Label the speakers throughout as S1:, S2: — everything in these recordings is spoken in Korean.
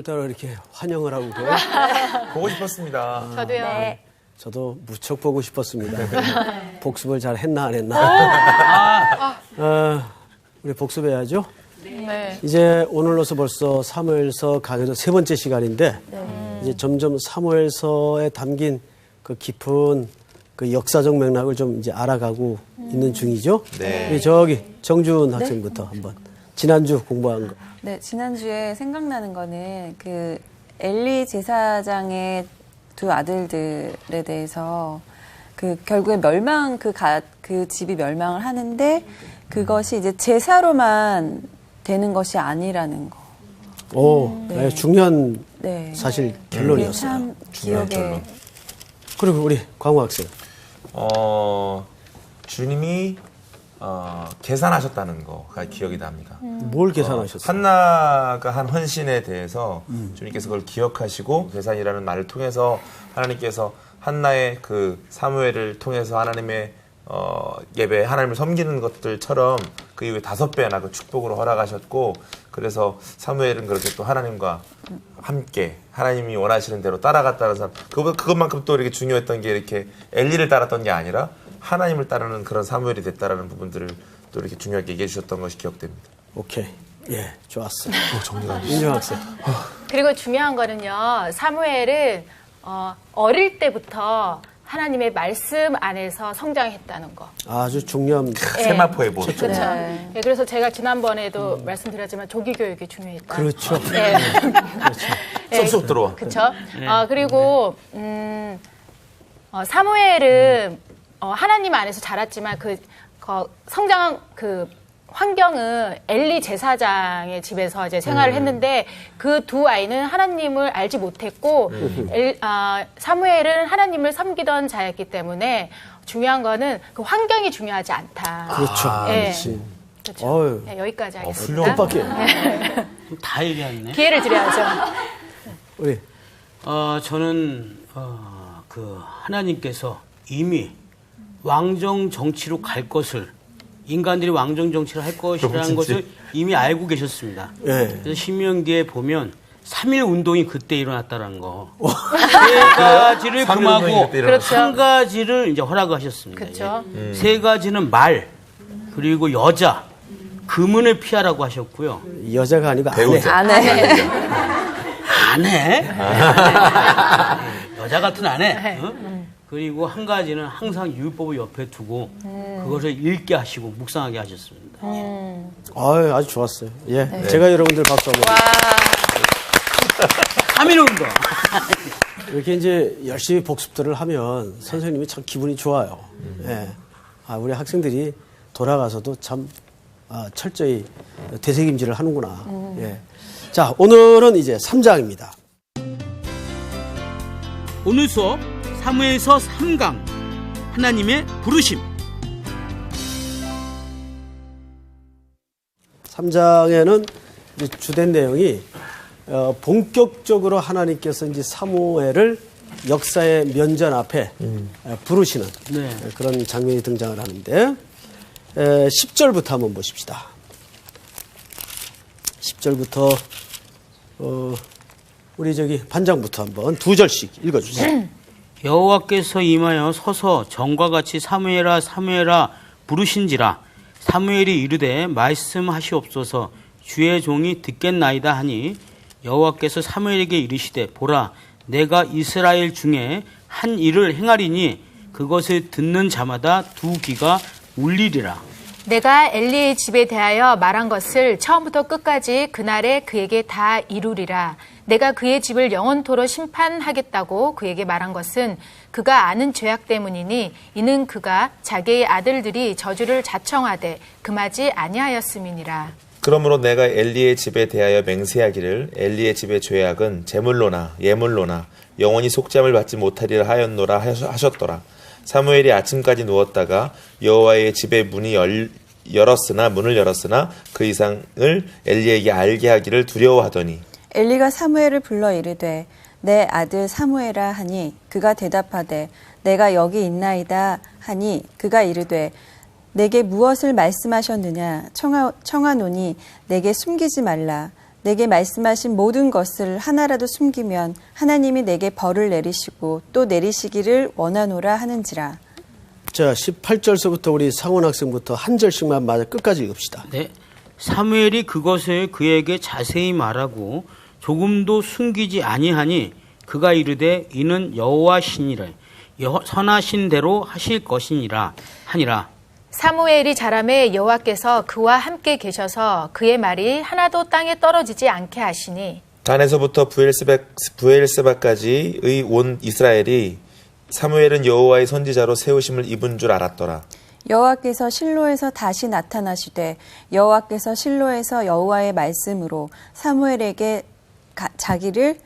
S1: 오늘따라 이렇게 환영을 하고 그래요?
S2: 보고 싶었습니다.
S3: 저도요.
S4: 네.
S1: 저도 무척 보고 싶었습니다. 복습을 잘 했나 안 했나. 우리 복습해야죠.
S3: 네.
S1: 이제 오늘로서 벌써 사무엘서 가기로 세 번째 시간인데 이제 점점 사무엘서에 담긴 그 깊은 그 역사적 맥락을 좀 이제 알아가고 있는 중이죠.
S2: 네.
S1: 우리 저기 정준 학생부터 한번 지난주 공부한 거.
S4: 네, 지난주에 생각나는 거는 그 엘리 제사장의 두 아들들에 대해서 그 결국에 그 집이 멸망을 하는데 그것이 이제 제사로만 되는 것이 아니라는 거.
S1: 오,
S4: 네.
S1: 중요한
S4: 네.
S1: 사실
S4: 그게
S1: 결론이었어요.
S4: 참
S2: 중요한
S4: 기억에
S2: 결론.
S1: 그리고 우리 광호 학생.
S2: 주님이 계산하셨다는 거가 기억이 납니다.
S1: 뭘 계산하셨어요?
S2: 한나가 한 헌신에 대해서 주님께서 그걸 기억하시고 계산이라는 말을 통해서 하나님께서 한나의 그 사무엘을 통해서 하나님의 예배 하나님을 섬기는 것들처럼 그 이후에 5배나 그 축복으로 허락하셨고 그래서 사무엘은 그렇게 또 하나님과 함께 하나님이 원하시는 대로 따라갔다는 사람 그것만큼 또 이렇게 중요했던 게 이렇게 엘리를 따랐던 게 아니라 하나님을 따르는 그런 사무엘이 됐다라는 부분들을 또 이렇게 중요하게 얘기해 주셨던 것이 기억됩니다.
S1: 오케이. 예, 좋았어요.
S2: 정리가 안
S1: 인정 학생.
S3: 그리고 중요한 거는요. 사무엘은 어릴 때부터 하나님의 말씀 안에서 성장했다는 거.
S1: 아주 중요한.
S2: 세마포의 본.
S3: 그렇죠.
S4: 네.
S3: 네, 그래서 제가 지난번에도 말씀드렸지만 조기 교육이 중요했다.
S1: 그렇죠.
S3: 네.
S2: 쏙쏙 들어와.
S3: 그렇죠. 그리고 사무엘은 하나님 안에서 자랐지만 그 성장한 그 환경은 엘리 제사장의 집에서 이제 생활을 했는데 그 두 아이는 하나님을 알지 못했고 사무엘은 하나님을 섬기던 자였기 때문에 중요한 거는 그 환경이 중요하지 않다.
S1: 그렇죠.
S3: 네.
S1: 그렇지.
S3: 그렇죠.
S1: 어휴.
S3: 네, 여기까지 하겠습니다.
S1: 뜻밖의.
S5: 다 얘기했네.
S3: 기회를 드려야죠.
S1: 우리
S5: 저는 그 하나님께서 이미 왕정 정치로 갈 것을 인간들이 왕정 정치를 할 것이라는 것을 이미 알고 계셨습니다.
S1: 예.
S5: 그래서 신명기에 보면 3.1 운동이 그때 일어났다는 거. 세 가지를 금하고
S3: 그렇죠.
S5: 한 가지를 이제 허락하셨습니다.
S3: 그렇죠.
S5: 세 가지는 말, 그리고 여자, 금은을 피하라고 하셨고요.
S1: 여자가 아니고 아내.
S2: 배우자.
S5: 아내? 여자 같은 아내. 응? 그리고 한 가지는 항상 율법을 옆에 두고 그것을 읽게 하시고 묵상하게 하셨습니다.
S1: 아유, 아주 좋았어요. 예. 제가 여러분들 박수 한번.
S5: 3.1 운동.
S1: 이렇게 이제 열심히 복습들을 하면 선생님이 참 기분이 좋아요. 예. 우리 학생들이 돌아가서도 참 철저히 되새김질을 하는구나. 예. 자, 오늘은 이제 3장입니다.
S5: 오늘 수업 사무엘서 3강 하나님의 부르심.
S1: 3장에는 주된 내용이 본격적으로 하나님께서 이제 사무엘을 역사의 면전 앞에 부르시는 그런 장면이 등장을 하는데 10절부터 한번 보십시다. 10절부터 우리 저기 반장부터 한번 2절씩 읽어주세요.
S5: 여호와께서 임하여 서서 전과 같이 사무엘아 사무엘아 부르신지라 사무엘이 이르되 말씀하시옵소서 주의 종이 듣겠나이다 하니 여호와께서 사무엘에게 이르시되 보라 내가 이스라엘 중에 한 일을 행하리니 그것을 듣는 자마다 두 귀가 울리리라.
S3: 내가 엘리의 집에 대하여 말한 것을 처음부터 끝까지 그날에 그에게 다 이루리라. 내가 그의 집을 영원토록 심판하겠다고 그에게 말한 것은 그가 아는 죄악 때문이니 이는 그가 자기의 아들들이 저주를 자청하되 금하지 아니하였음이니라.
S2: 그러므로 내가 엘리의 집에 대하여 맹세하기를 엘리의 집의 죄악은 제물로나 예물로나 영원히 속죄함을 받지 못하리라 하였노라 하셨더라. 사무엘이 아침까지 누웠다가 여호와의 집의 문을 열었으나 그 이상을 엘리에게 알게 하기를 두려워하더니
S4: 엘리가 사무엘을 불러 이르되 내 아들 사무엘아 하니 그가 대답하되 내가 여기 있나이다 하니 그가 이르되 내게 무엇을 말씀하셨느냐 청하노니 내게 숨기지 말라 내게 말씀하신 모든 것을 하나라도 숨기면 하나님이 내게 벌을 내리시고 또 내리시기를 원하노라 하는지라.
S1: 자, 18절서부터 우리 상원 학생부터 한 절씩만 맞아 끝까지 읽읍시다.
S5: 네. 사무엘이 그것을 그에게 자세히 말하고 조금도 숨기지 아니하니 그가 이르되 이는 여호와시니라 선하신 대로 하실 것이니라 하니라.
S3: 사무엘이 자라매 여호와께서 그와 함께 계셔서 그의 말이 하나도 땅에 떨어지지 않게 하시니
S2: 단에서부터 부엘세바까지의 온 이스라엘이 사무엘은 여호와의 선지자로 세우심을 입은 줄 알았더라.
S4: 여호와께서 실로에서 다시 나타나시되 여호와께서 실로에서 여호와의 말씀으로 사무엘에게 자기를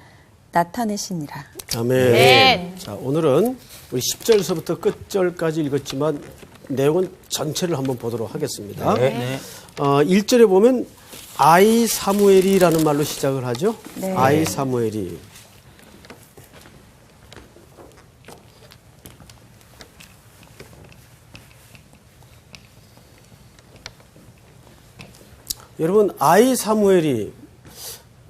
S4: 나타내시니라.
S1: 아멘.
S3: 네.
S1: 자, 오늘은 우리 10절서부터 끝절까지 읽었지만 내용은 전체를 한번 보도록 하겠습니다.
S5: 네.
S1: 1절에 보면 아이 사무엘이라는 말로 시작을 하죠.
S4: 네.
S1: 아이 사무엘이. 여러분, 아이 사무엘이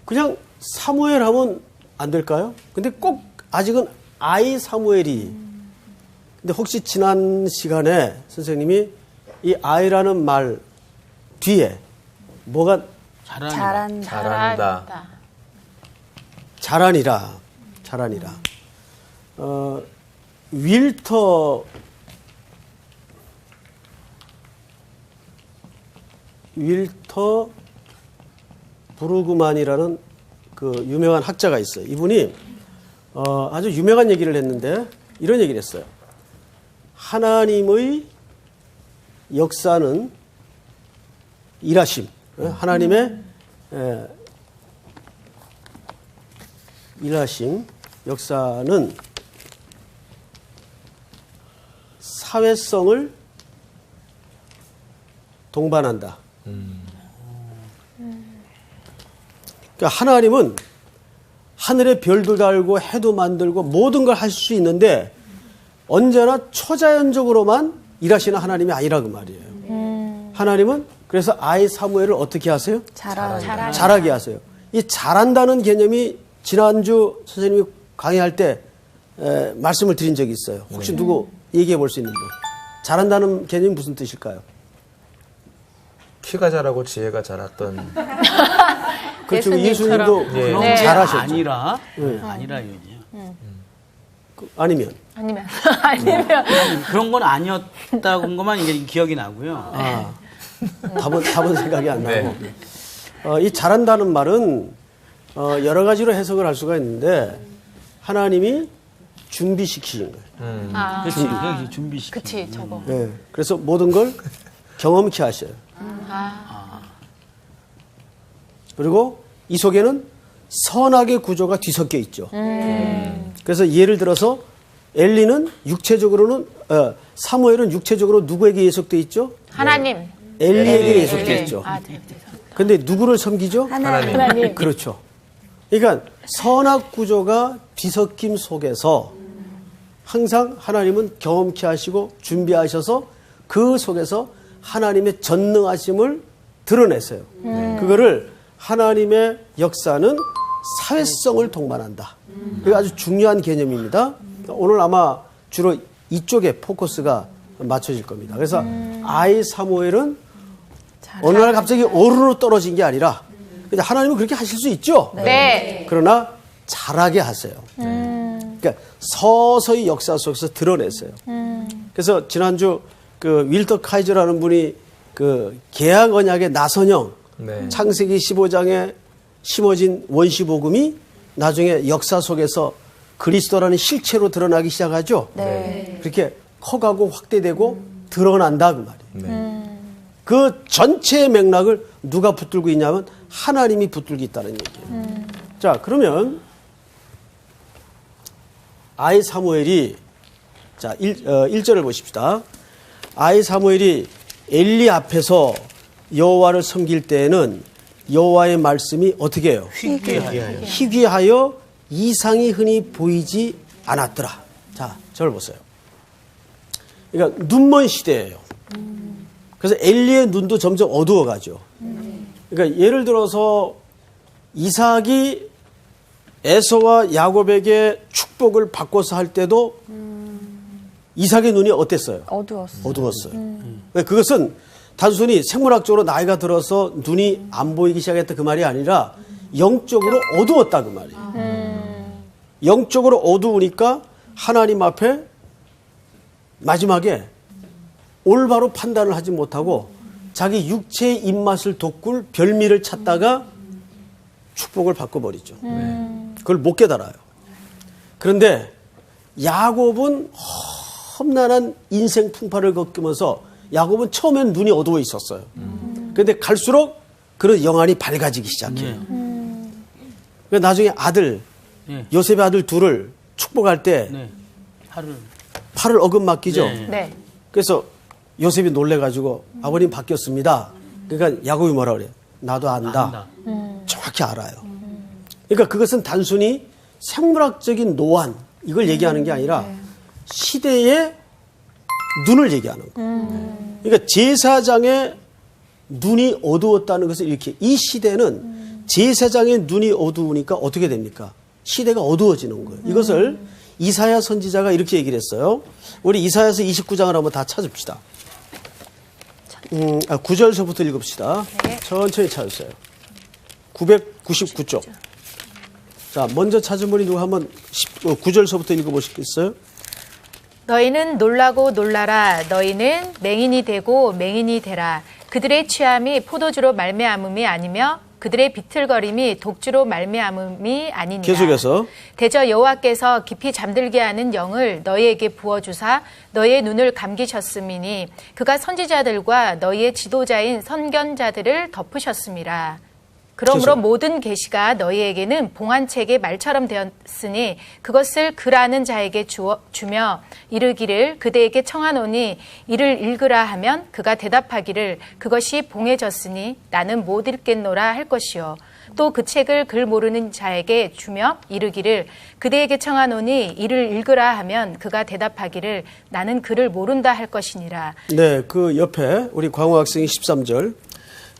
S1: 그냥 사무엘 하면 안 될까요? 근데 꼭 아직은 아이 사무엘이. 근데 혹시 지난 시간에 선생님이 이 아이라는 말 뒤에 뭐가
S2: 잘한다.
S1: 잘하니라. 윌터 브루그만이라는 그 유명한 학자가 있어요. 이분이 아주 유명한 얘기를 했는데 이런 얘기를 했어요. 하나님의 역사는 일하심. 하나님의 일하심, 역사는 사회성을 동반한다. 그러니까 하나님은 하늘에 별도 달고 해도 만들고 모든 걸 할 수 있는데 언제나 초자연적으로만 일하시는 하나님이 아니라 그 말이에요. 하나님은 그래서 아이 사무엘을 어떻게 하세요? 잘하게 하세요. 이 잘한다는 개념이 지난주 선생님이 강의할 때 말씀을 드린 적이 있어요. 혹시 누구 얘기해 볼 수 있는 분? 잘한다는 개념이 무슨 뜻일까요?
S2: 키가 자라고 지혜가 자랐던.
S1: 그렇죠. 예수님도
S5: 그런
S3: 네.
S5: 게
S1: 잘하셨죠.
S5: 아니라 아니라 이거죠.
S1: 아니면
S5: 그런 건 아니었다는 것만 이제 기억이 나고요.
S1: 답은 생각이 안 나고.
S2: 네.
S1: 이 잘한다는 말은 여러 가지로 해석을 할 수가 있는데 하나님이 준비시키는 거예요.
S5: 그렇지. 준비시키.
S3: 그치 저거.
S1: 네. 그래서 모든 걸 경험케 하셔요. 그리고 이 속에는 선악의 구조가 뒤섞여 있죠. 그래서 예를 들어서 엘리는 육체적으로는 사무엘은 육체적으로 누구에게 예속돼 있죠?
S3: 하나님.
S1: 엘리에게 예속돼 있죠.
S3: 네.
S1: 근데 누구를 섬기죠?
S3: 하나님.
S1: 그렇죠. 그러니까 선악 구조가 뒤섞임 속에서 항상 하나님은 경험케 하시고 준비하셔서 그 속에서 하나님의 전능하심을 드러내세요. 그거를 하나님의 역사는 사회성을 동반한다. 그게 아주 중요한 개념입니다. 오늘 아마 주로 이쪽에 포커스가 맞춰질 겁니다. 그래서 아이 사무엘은 어느 날 갑자기 어른으로 떨어진 게 아니라 하나님은 그렇게 하실 수 있죠.
S3: 네.
S1: 그러나 잘하게 하세요. 그러니까 서서히 역사 속에서 드러냈어요. 그래서 지난주 그 윌터 카이저라는 분이 그 개약 언약의 나선형
S2: 네.
S1: 창세기 15장에 심어진 원시복음이 나중에 역사 속에서 그리스도라는 실체로 드러나기 시작하죠.
S4: 네.
S1: 그렇게 커가고 확대되고 드러난다 그 말이에요.
S2: 네.
S1: 그 전체의 맥락을 누가 붙들고 있냐면 하나님이 붙들고 있다는 얘기예요. 자, 그러면 아이 사무엘이 자 1절을 보십시다. 아이 사무엘이 엘리 앞에서 여호와를 섬길 때에는 여호와의 말씀이 어떻게 해요? 희귀하여 이상이 흔히 보이지 않았더라. 자, 저를 보세요. 그러니까 눈먼 시대예요. 그래서 엘리의 눈도 점점 어두워가죠. 그러니까 예를 들어서 이삭이 에서와 야곱에게 축복을 바꿔서 할 때도 이삭의 눈이 어땠어요? 어두웠어요. 그것은 단순히 생물학적으로 나이가 들어서 눈이 안 보이기 시작했다 그 말이 아니라 영적으로 어두웠다 그 말이에요. 영적으로 어두우니까 하나님 앞에 마지막에 올바로 판단을 하지 못하고 자기 육체의 입맛을 돋굴 별미를 찾다가 축복을 바꿔버리죠. 그걸 못 깨달아요. 그런데 야곱은 험난한 인생 풍파를 겪으면서 야곱은 처음엔 눈이 어두워 있었어요. 그런데 갈수록 그런 영안이 밝아지기 시작해요. 그러니까 나중에 아들, 요셉의 아들 둘을 축복할 때 팔을 어긋맞기죠.
S3: 네.
S1: 그래서 요셉이 놀래가지고 아버님 바뀌었습니다. 그러니까 야곱이 뭐라 그래요? 나도 안다. 정확히 알아요. 그러니까 그것은 단순히 생물학적인 노안 이걸 얘기하는 게 아니라 시대의 눈을 얘기하는 거예요. 그러니까 제사장의 눈이 어두웠다는 것을 이렇게 이 시대는 제사장의 눈이 어두우니까 어떻게 됩니까? 시대가 어두워지는 거예요. 이것을 이사야 선지자가 이렇게 얘기를 했어요. 우리 이사야서 29장을 한번 다 찾읍시다. 9절서부터 읽읍시다.
S3: 네.
S1: 천천히 찾으세요. 999쪽. 자, 먼저 찾은 분이 누구 한번 9절서부터 읽어보시겠어요?
S3: 너희는 놀라고 놀라라. 너희는 맹인이 되고 맹인이 되라. 그들의 취함이 포도주로 말미암음이 아니며 그들의 비틀거림이 독주로 말미암음이 아니니라.
S1: 계속해서.
S3: 대저 여호와께서 깊이 잠들게 하는 영을 너희에게 부어주사 너희의 눈을 감기셨음이니 그가 선지자들과 너희의 지도자인 선견자들을 덮으셨음이라. 그러므로
S1: 계속.
S3: 모든 계시가 너희에게는 봉안책의 말처럼 되었으니 그것을 글아는 자에게 주며 이르기를 그대에게 청하노니 이를 읽으라 하면 그가 대답하기를 그것이 봉해졌으니 나는 못 읽겠노라 할 것이요. 또 그 책을 글 모르는 자에게 주며 이르기를 그대에게 청하노니 이를 읽으라 하면 그가 대답하기를 나는 글을 모른다 할 것이니라.
S1: 네, 그 옆에 우리 광호 학생이 13절.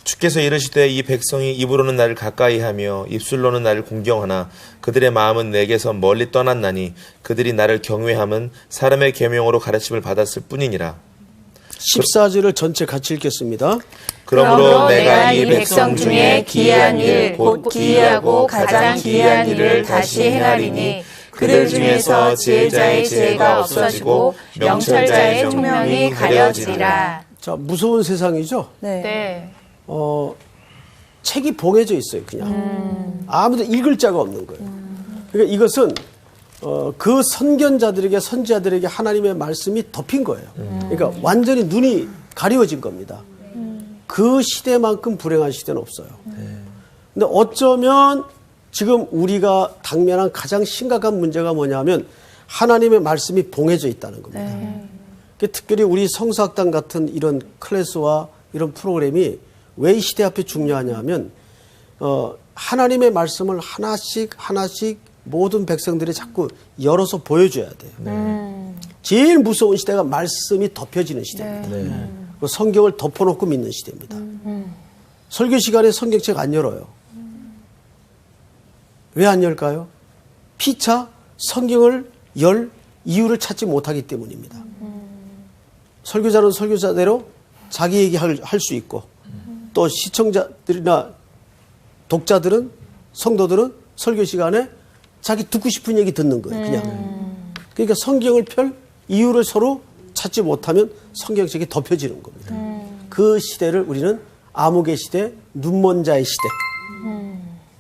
S2: 주께서 이르시되 이 백성이 입으로는 나를 가까이하며 입술로는 나를 공경하나 그들의 마음은 내게서 멀리 떠났나니 그들이 나를 경외함은 사람의 계명으로 가르침을 받았을 뿐이니라.
S1: 14절을 전체 같이 읽겠습니다.
S2: 그러므로 내가 이 백성 중에 기이한 일 곧 기이하고 가장 기이한 일을 다시 행하리니 그들 중에서 지혜자의 지혜가 없어지고 명철자의 총명이 가려지리라.
S1: 자, 무서운 세상이죠?
S3: 네.
S1: 책이 봉해져 있어요, 그냥. 아무도 읽을 자가 없는 거예요. 그러니까 이것은 그 선견자들에게 선지자들에게 하나님의 말씀이 덮인 거예요. 그러니까 완전히 눈이 가리워진 겁니다. 그 시대만큼 불행한 시대는 없어요. 근데 어쩌면 지금 우리가 당면한 가장 심각한 문제가 뭐냐면 하나님의 말씀이 봉해져 있다는 겁니다. 특별히 우리 성서학당 같은 이런 클래스와 이런 프로그램이 왜 이 시대 앞에 중요하냐 하면 하나님의 말씀을 하나씩 모든 백성들이 자꾸 열어서 보여줘야 돼요. 제일 무서운 시대가 말씀이 덮여지는 시대입니다. 성경을 덮어놓고 믿는 시대입니다. 설교 시간에 성경책 안 열어요. 왜 안 열까요? 피차 성경을 열 이유를 찾지 못하기 때문입니다. 설교자는 설교자대로 자기 얘기할 수 있고 또 시청자들이나 독자들은 성도들은 설교 시간에 자기 듣고 싶은 얘기 듣는 거예요. 그냥. 그러니까 성경을 펼 이유를 서로 찾지 못하면 성경책이 덮여지는 겁니다. 그 시대를 우리는 암흑의 시대, 눈먼 자의 시대.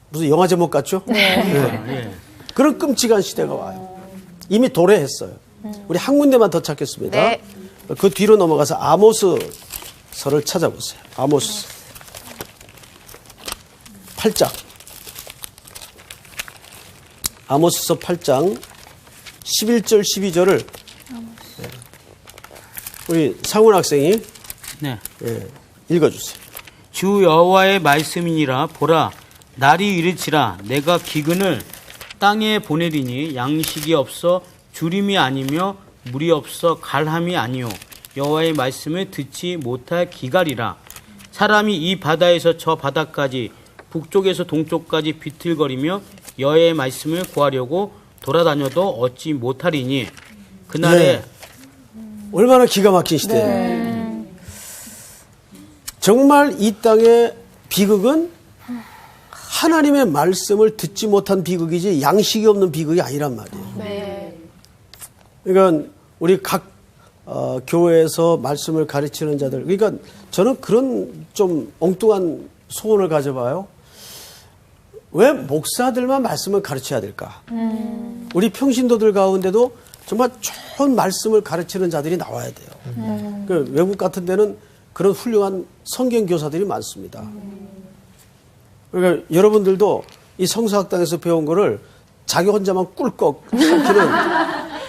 S1: 무슨 영화 제목 같죠? 네. 그런 끔찍한 시대가 와요. 이미 도래했어요. 우리 한 군데만 더 찾겠습니다.
S3: 네.
S1: 그 뒤로 넘어가서 아모스서를 찾아보세요. 아모스 8장. 아모스서 8장 11절 12절을 우리 상훈 학생이 읽어주세요.
S5: 주 여호와의 말씀이니라. 보라, 날이 이르치라. 내가 기근을 땅에 보내리니 양식이 없어 주림이 아니며 물이 없어 갈함이 아니요 여호와의 말씀을 듣지 못할 기갈이라. 사람이 이 바다에서 저 바다까지 북쪽에서 동쪽까지 비틀거리며 여호와의 말씀을 구하려고 돌아다녀도 얻지 못하리니 그날에
S1: 네. 얼마나 기가 막힌 시대예요. 정말 이 땅의 비극은 하나님의 말씀을 듣지 못한 비극이지 양식이 없는 비극이 아니란 말이에요.
S3: 네.
S1: 그러니까 우리 각 교회에서 말씀을 가르치는 자들, 그러니까 저는 그런 좀 엉뚱한 소원을 가져봐요. 왜 목사들만 말씀을 가르쳐야 될까? 우리 평신도들 가운데도 정말 좋은 말씀을 가르치는 자들이 나와야 돼요. 그 외국 같은 데는 그런 훌륭한 성경 교사들이 많습니다. 그러니까 여러분들도 이 성서학당에서 배운 거를 자기 혼자만 꿀꺽 삼키는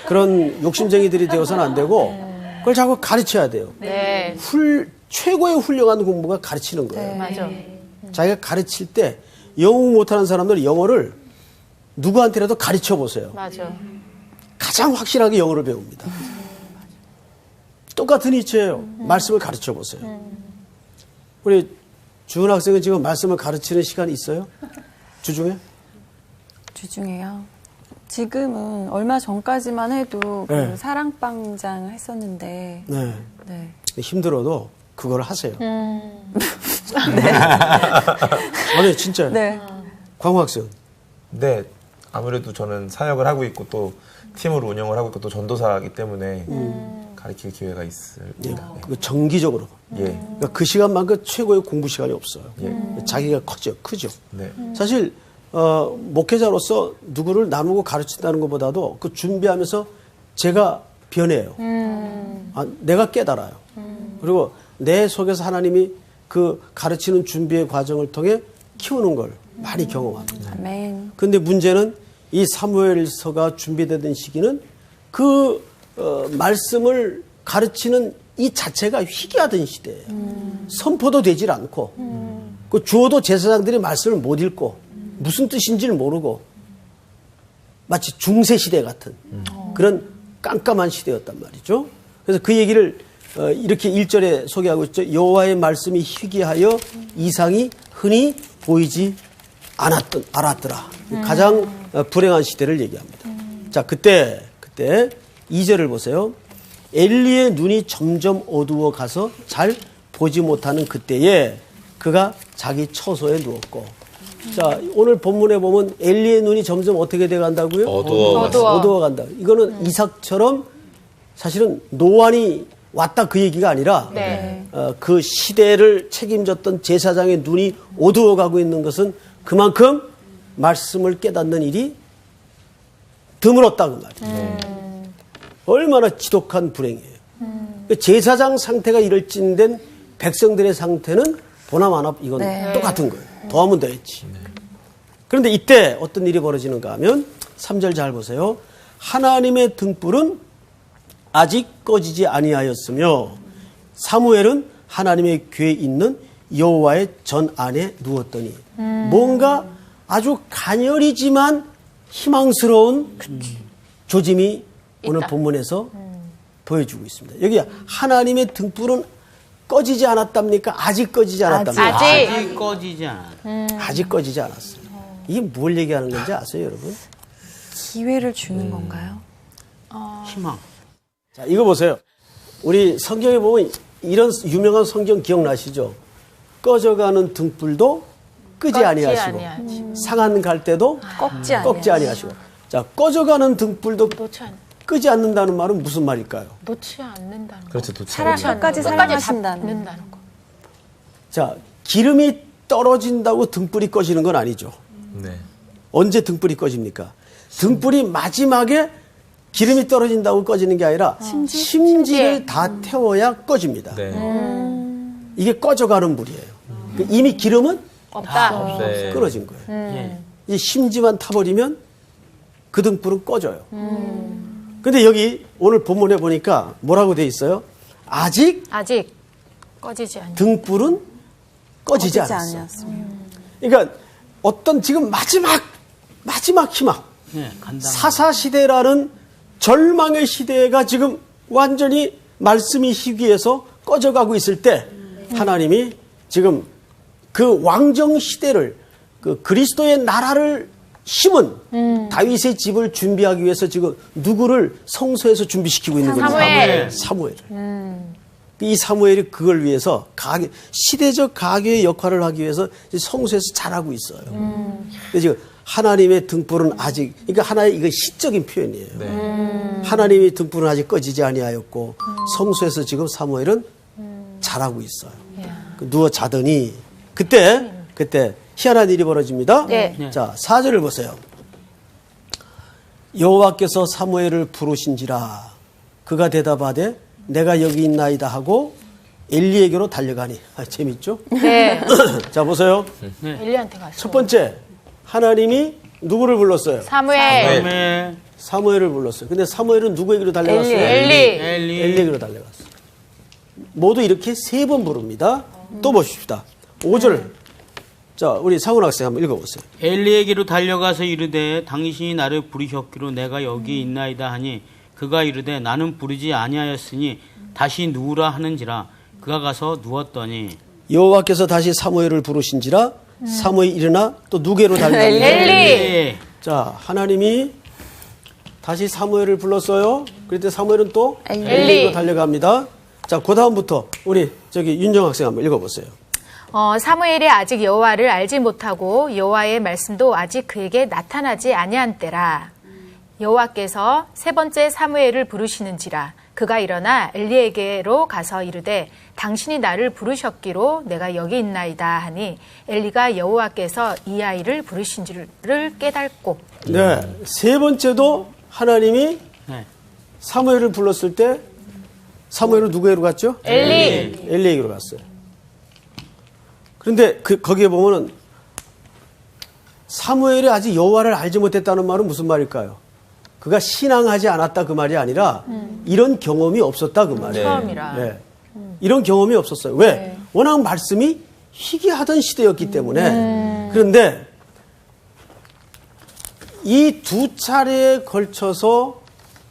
S1: 그런 욕심쟁이들이 되어서는 안 되고 그걸 자꾸 가르쳐야 돼요.
S3: 네.
S1: 최고의 훌륭한 공부가 가르치는 거예요.
S3: 맞아.
S1: 자기가 가르칠 때 영어 못하는 사람들 영어를 누구한테라도 가르쳐 보세요.
S3: 맞아.
S1: 가장 확실하게 영어를 배웁니다. 똑같은 이치예요. 말씀을 가르쳐 보세요. 우리 주은 학생은 지금 말씀을 가르치는 시간이 있어요? 주중에?
S4: 주중에요. 지금은 얼마 전까지만 해도 그
S1: 네.
S4: 사랑방장 했었는데
S1: 네.
S4: 네.
S1: 힘들어도 그걸 하세요. 아니 진짜요.
S4: 네.
S1: 광호 학생.
S2: 네, 아무래도 저는 사역을 하고 있고 또 팀으로 운영을 하고 있고 또 전도사이기 때문에 가르칠 기회가
S1: 예,
S2: 있습니다.
S1: 그 정기적으로.
S2: 예,
S1: 그러니까 그 시간만큼 최고의 공부 시간이 없어요. 자기가 크죠.
S2: 네,
S1: 사실 목회자로서 누구를 나누고 가르친다는 것보다도 그 준비하면서 제가 변해요. 내가 깨달아요. 그리고 내 속에서 하나님이 그 가르치는 준비의 과정을 통해 키우는 걸 많이 경험합니다.
S4: 아멘.
S1: 그런데 문제는 이 사무엘서가 준비되던 시기는 그 말씀을 가르치는 이 자체가 희귀하던 시대예요. 선포도 되질 않고 그 주어도 제사장들이 말씀을 못 읽고 무슨 뜻인지를 모르고 마치 중세 시대 같은 그런 깜깜한 시대였단 말이죠. 그래서 그 얘기를 이렇게 1절에 소개하고 있죠. 여호와의 말씀이 희귀하여 이상이 흔히 보이지 않았더라. 가장 불행한 시대를 얘기합니다. 자, 그때 2절을 보세요. 엘리의 눈이 점점 어두워 가서 잘 보지 못하는 그때에 그가 자기 처소에 누웠고. 자, 오늘 본문에 보면 엘리의 눈이 점점 어떻게 돼 간다고요? 어두워 간다. 이거는 이삭처럼 사실은 노안이 왔다 그 얘기가 아니라
S3: 네.
S1: 그 시대를 책임졌던 제사장의 눈이 어두워가고 있는 것은 그만큼 말씀을 깨닫는 일이 드물었다 그 말이에요. 얼마나 지독한 불행이에요. 제사장 상태가 이럴 찐된 백성들의 상태는 보나마나 이건
S4: 네.
S1: 똑같은 거예요. 더하면 더했지. 그런데 이때 어떤 일이 벌어지는가 하면 3절 잘 보세요. 하나님의 등불은 아직 꺼지지 아니하였으며 사무엘은 하나님의 궤에 있는 여호와의 전 안에 누웠더니 뭔가 아주 가녀리지만 희망스러운 조짐이 오늘
S3: 있다.
S1: 본문에서 보여주고 있습니다. 여기 하나님의 등불은 꺼지지 않았답니까? 아직 꺼지지 않았답니까?
S3: 아직.
S5: 꺼지지 않아.
S1: 아직 꺼지지 않았어요. 이게 뭘 얘기하는 건지 아세요, 여러분?
S4: 기회를 주는 건가요?
S5: 희망.
S1: 자, 이거 보세요. 우리 성경에 보면 이런 유명한 성경 기억나시죠? 꺼져가는 등불도 끄지 아니하시고 상한 갈 때도 꺾지 아니하시고. 자, 꺼져가는 등불도 끄지 않는다는 말은 무슨 말일까요?
S3: 놓지 않는다는 거.
S2: 그렇죠. 도착.
S4: 끝까지 사랑하신다는.
S3: 잡는다는 거.
S1: 자, 기름이 떨어진다고 등불이 꺼지는 건 아니죠.
S2: 네,
S1: 언제 등불이 꺼집니까? 등불이 마지막에 기름이 떨어진다고 꺼지는 게 아니라 심지를 다 태워야 꺼집니다.
S2: 네,
S1: 이게 꺼져가는 불이에요. 이미 기름은
S3: 없다.
S2: 네.
S1: 끊어진 거예요.
S5: 예.
S1: 이 심지만 타버리면 그 등불은 꺼져요. 근데 여기 오늘 본문에 보니까 뭐라고 돼 있어요? 아직
S3: 꺼지지 않는.
S1: 등불은 꺼지지 않았어요.
S4: 아니었습니다.
S1: 그러니까 어떤 지금 마지막 희망,
S5: 네, 간당.
S1: 사사시대라는 절망의 시대가 지금 완전히 말씀이 희귀해서 꺼져가고 있을 때 하나님이 지금 그 왕정 시대를 그 그리스도의 나라를 심은 다윗의 집을 준비하기 위해서 지금 누구를 성소에서 준비시키고 있는 거죠.
S3: 사무엘.
S1: 사무엘을. 이 사무엘이 그걸 위해서 시대적 가교의 역할을 하기 위해서 성소에서 자라고 있어요. 근데 지금 하나님의 등불은 아직, 그러니까 하나의 이거 시적인 표현이에요. 하나님의 등불은 아직 꺼지지 아니하였고 성소에서 지금 사무엘은 자라고 있어요. 누워 자더니 그때 희한한 일이 벌어집니다.
S3: 네.
S1: 자, 4절을 보세요. 여호와께서 사무엘을 부르신지라 그가 대답하되 내가 여기 있나이다 하고 엘리에게로 달려가니. 재밌죠?
S3: 네.
S1: 자, 보세요.
S3: 엘리한테 갔어.
S1: 첫 번째, 하나님이 누구를 불렀어요?
S3: 사무엘.
S1: 사무엘을 불렀어요. 근데 사무엘은 누구에게로 달려갔어요?
S3: 엘리.
S1: 엘리에게로 달려갔어요. 모두 이렇게 3번 부릅니다. 또 보십시다. 5절. 자, 우리 상훈 학생 한번 읽어보세요.
S5: 엘리에게로 달려가서 이르되 당신이 나를 부르셨기로 내가 여기 있나이다 하니 그가 이르되 나는 부르지 아니하였으니 다시 누우라 하는지라 그가 가서 누웠더니
S1: 여호와께서 다시 사무엘을 부르신지라 사무엘이 일어나 또 누구에게로 달려갔어요?
S3: 엘리.
S1: 자, 하나님이 다시 사무엘을 불렀어요. 그때 사무엘은 또 엘리로 달려갑니다. 자, 그 다음부터 우리 윤정 학생 한번 읽어보세요.
S3: 사무엘이 아직 여호와를 알지 못하고 여호와의 말씀도 아직 그에게 나타나지 아니한 때라. 여호와께서 세 번째 사무엘을 부르시는지라 그가 일어나 엘리에게로 가서 이르되 당신이 나를 부르셨기로 내가 여기 있나이다 하니 엘리가 여호와께서 이 아이를 부르신지를 깨닫고.
S1: 네, 세 번째도 하나님이 사무엘을 불렀을 때 사무엘은 누구에게로 갔죠? 엘리에게로 갔어요. 그런데 거기에 보면은 사무엘이 아직 여호와를 알지 못했다는 말은 무슨 말일까요? 그가 신앙하지 않았다 그 말이 아니라 이런 경험이 없었다 그 말이에요.
S3: 처음이라.
S1: 네. 이런 경험이 없었어요. 왜? 워낙 말씀이 희귀하던 시대였기 때문에. 그런데 이 2차례에 걸쳐서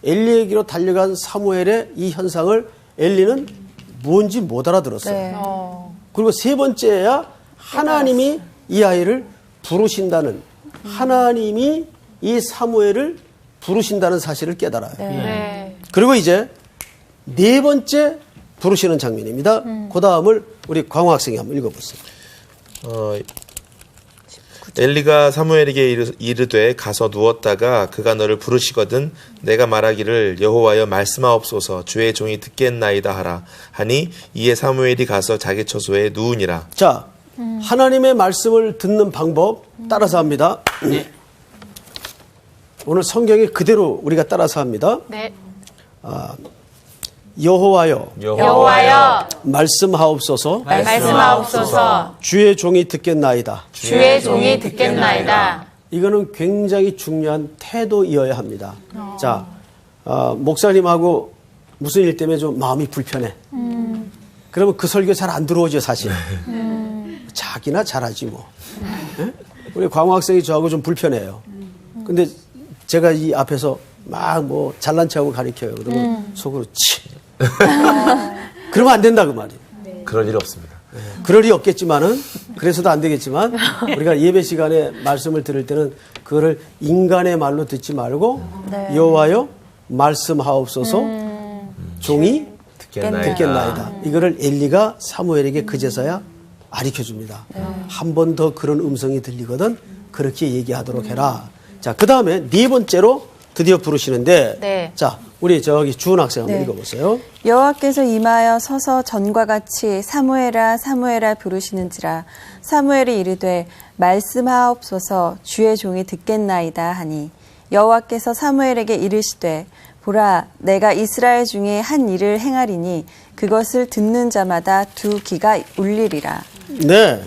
S1: 엘리에게로 달려간 사무엘의 이 현상을 엘리는 뭔지 못 알아들었어요. 그리고 세 번째야 하나님이 이 아이를 부르신다는, 하나님이 이 사무엘을 부르신다는 사실을 깨달아요.
S3: 네.
S1: 그리고 이제 네 번째 부르시는 장면입니다. 그 다음을 우리 광호 학생이 한번 읽어보세요.
S2: 엘리가 사무엘에게 이르되 가서 누웠다가 그가 너를 부르시거든 내가 말하기를 여호와여 말씀하옵소서 주의 종이 듣겠나이다 하라 하니 이에 사무엘이 가서 자기 처소에 누우니라.
S1: 자, 하나님의 말씀을 듣는 방법 따라서 합니다. 오늘 성경에 그대로 우리가 따라서 합니다.
S3: 네.
S1: 여호와여
S3: 여호와여
S1: 말씀하옵소서
S3: 말씀하옵소서
S1: 주의 종이 듣겠나이다.
S3: 주의 종이 듣겠나이다.
S1: 이거는 굉장히 중요한 태도이어야 합니다. 자, 목사님하고 무슨 일 때문에 좀 마음이 불편해. 그러면 그 설교 잘 안 들어오죠, 사실. 자기나 잘하지 뭐. 예? 우리 광호 학생이 저하고 좀 불편해요. 근데 제가 이 앞에서 막 뭐 잘난 척하고 가르쳐요. 그러면 속으로 치. 그러면 안 된다 그 말이에요.
S2: 그럴 일 없습니다.
S1: 그럴 리 없겠지만은 그래서도 안 되겠지만 우리가 예배 시간에 말씀을 들을 때는 그거를 인간의 말로 듣지 말고 여호와여 말씀하옵소서 종이 듣겠나이다. 이거를 엘리가 사무엘에게 그제서야 가르쳐줍니다. 한 번 더 그런 음성이 들리거든 그렇게 얘기하도록 해라. 자, 그 다음에 네 번째로 드디어 부르시는데
S3: 네.
S1: 자, 우리 저기 주은 학생 한번 읽어보세요.
S4: 여호와께서 임하여 서서 전과 같이 사무엘아 사무엘아 부르시는지라 사무엘이 이르되 말씀하옵소서 주의 종이 듣겠나이다 하니 여호와께서 사무엘에게 이르시되 보라 내가 이스라엘 중에 한 일을 행하리니 그것을 듣는 자마다 두 귀가 울리리라.
S1: 네.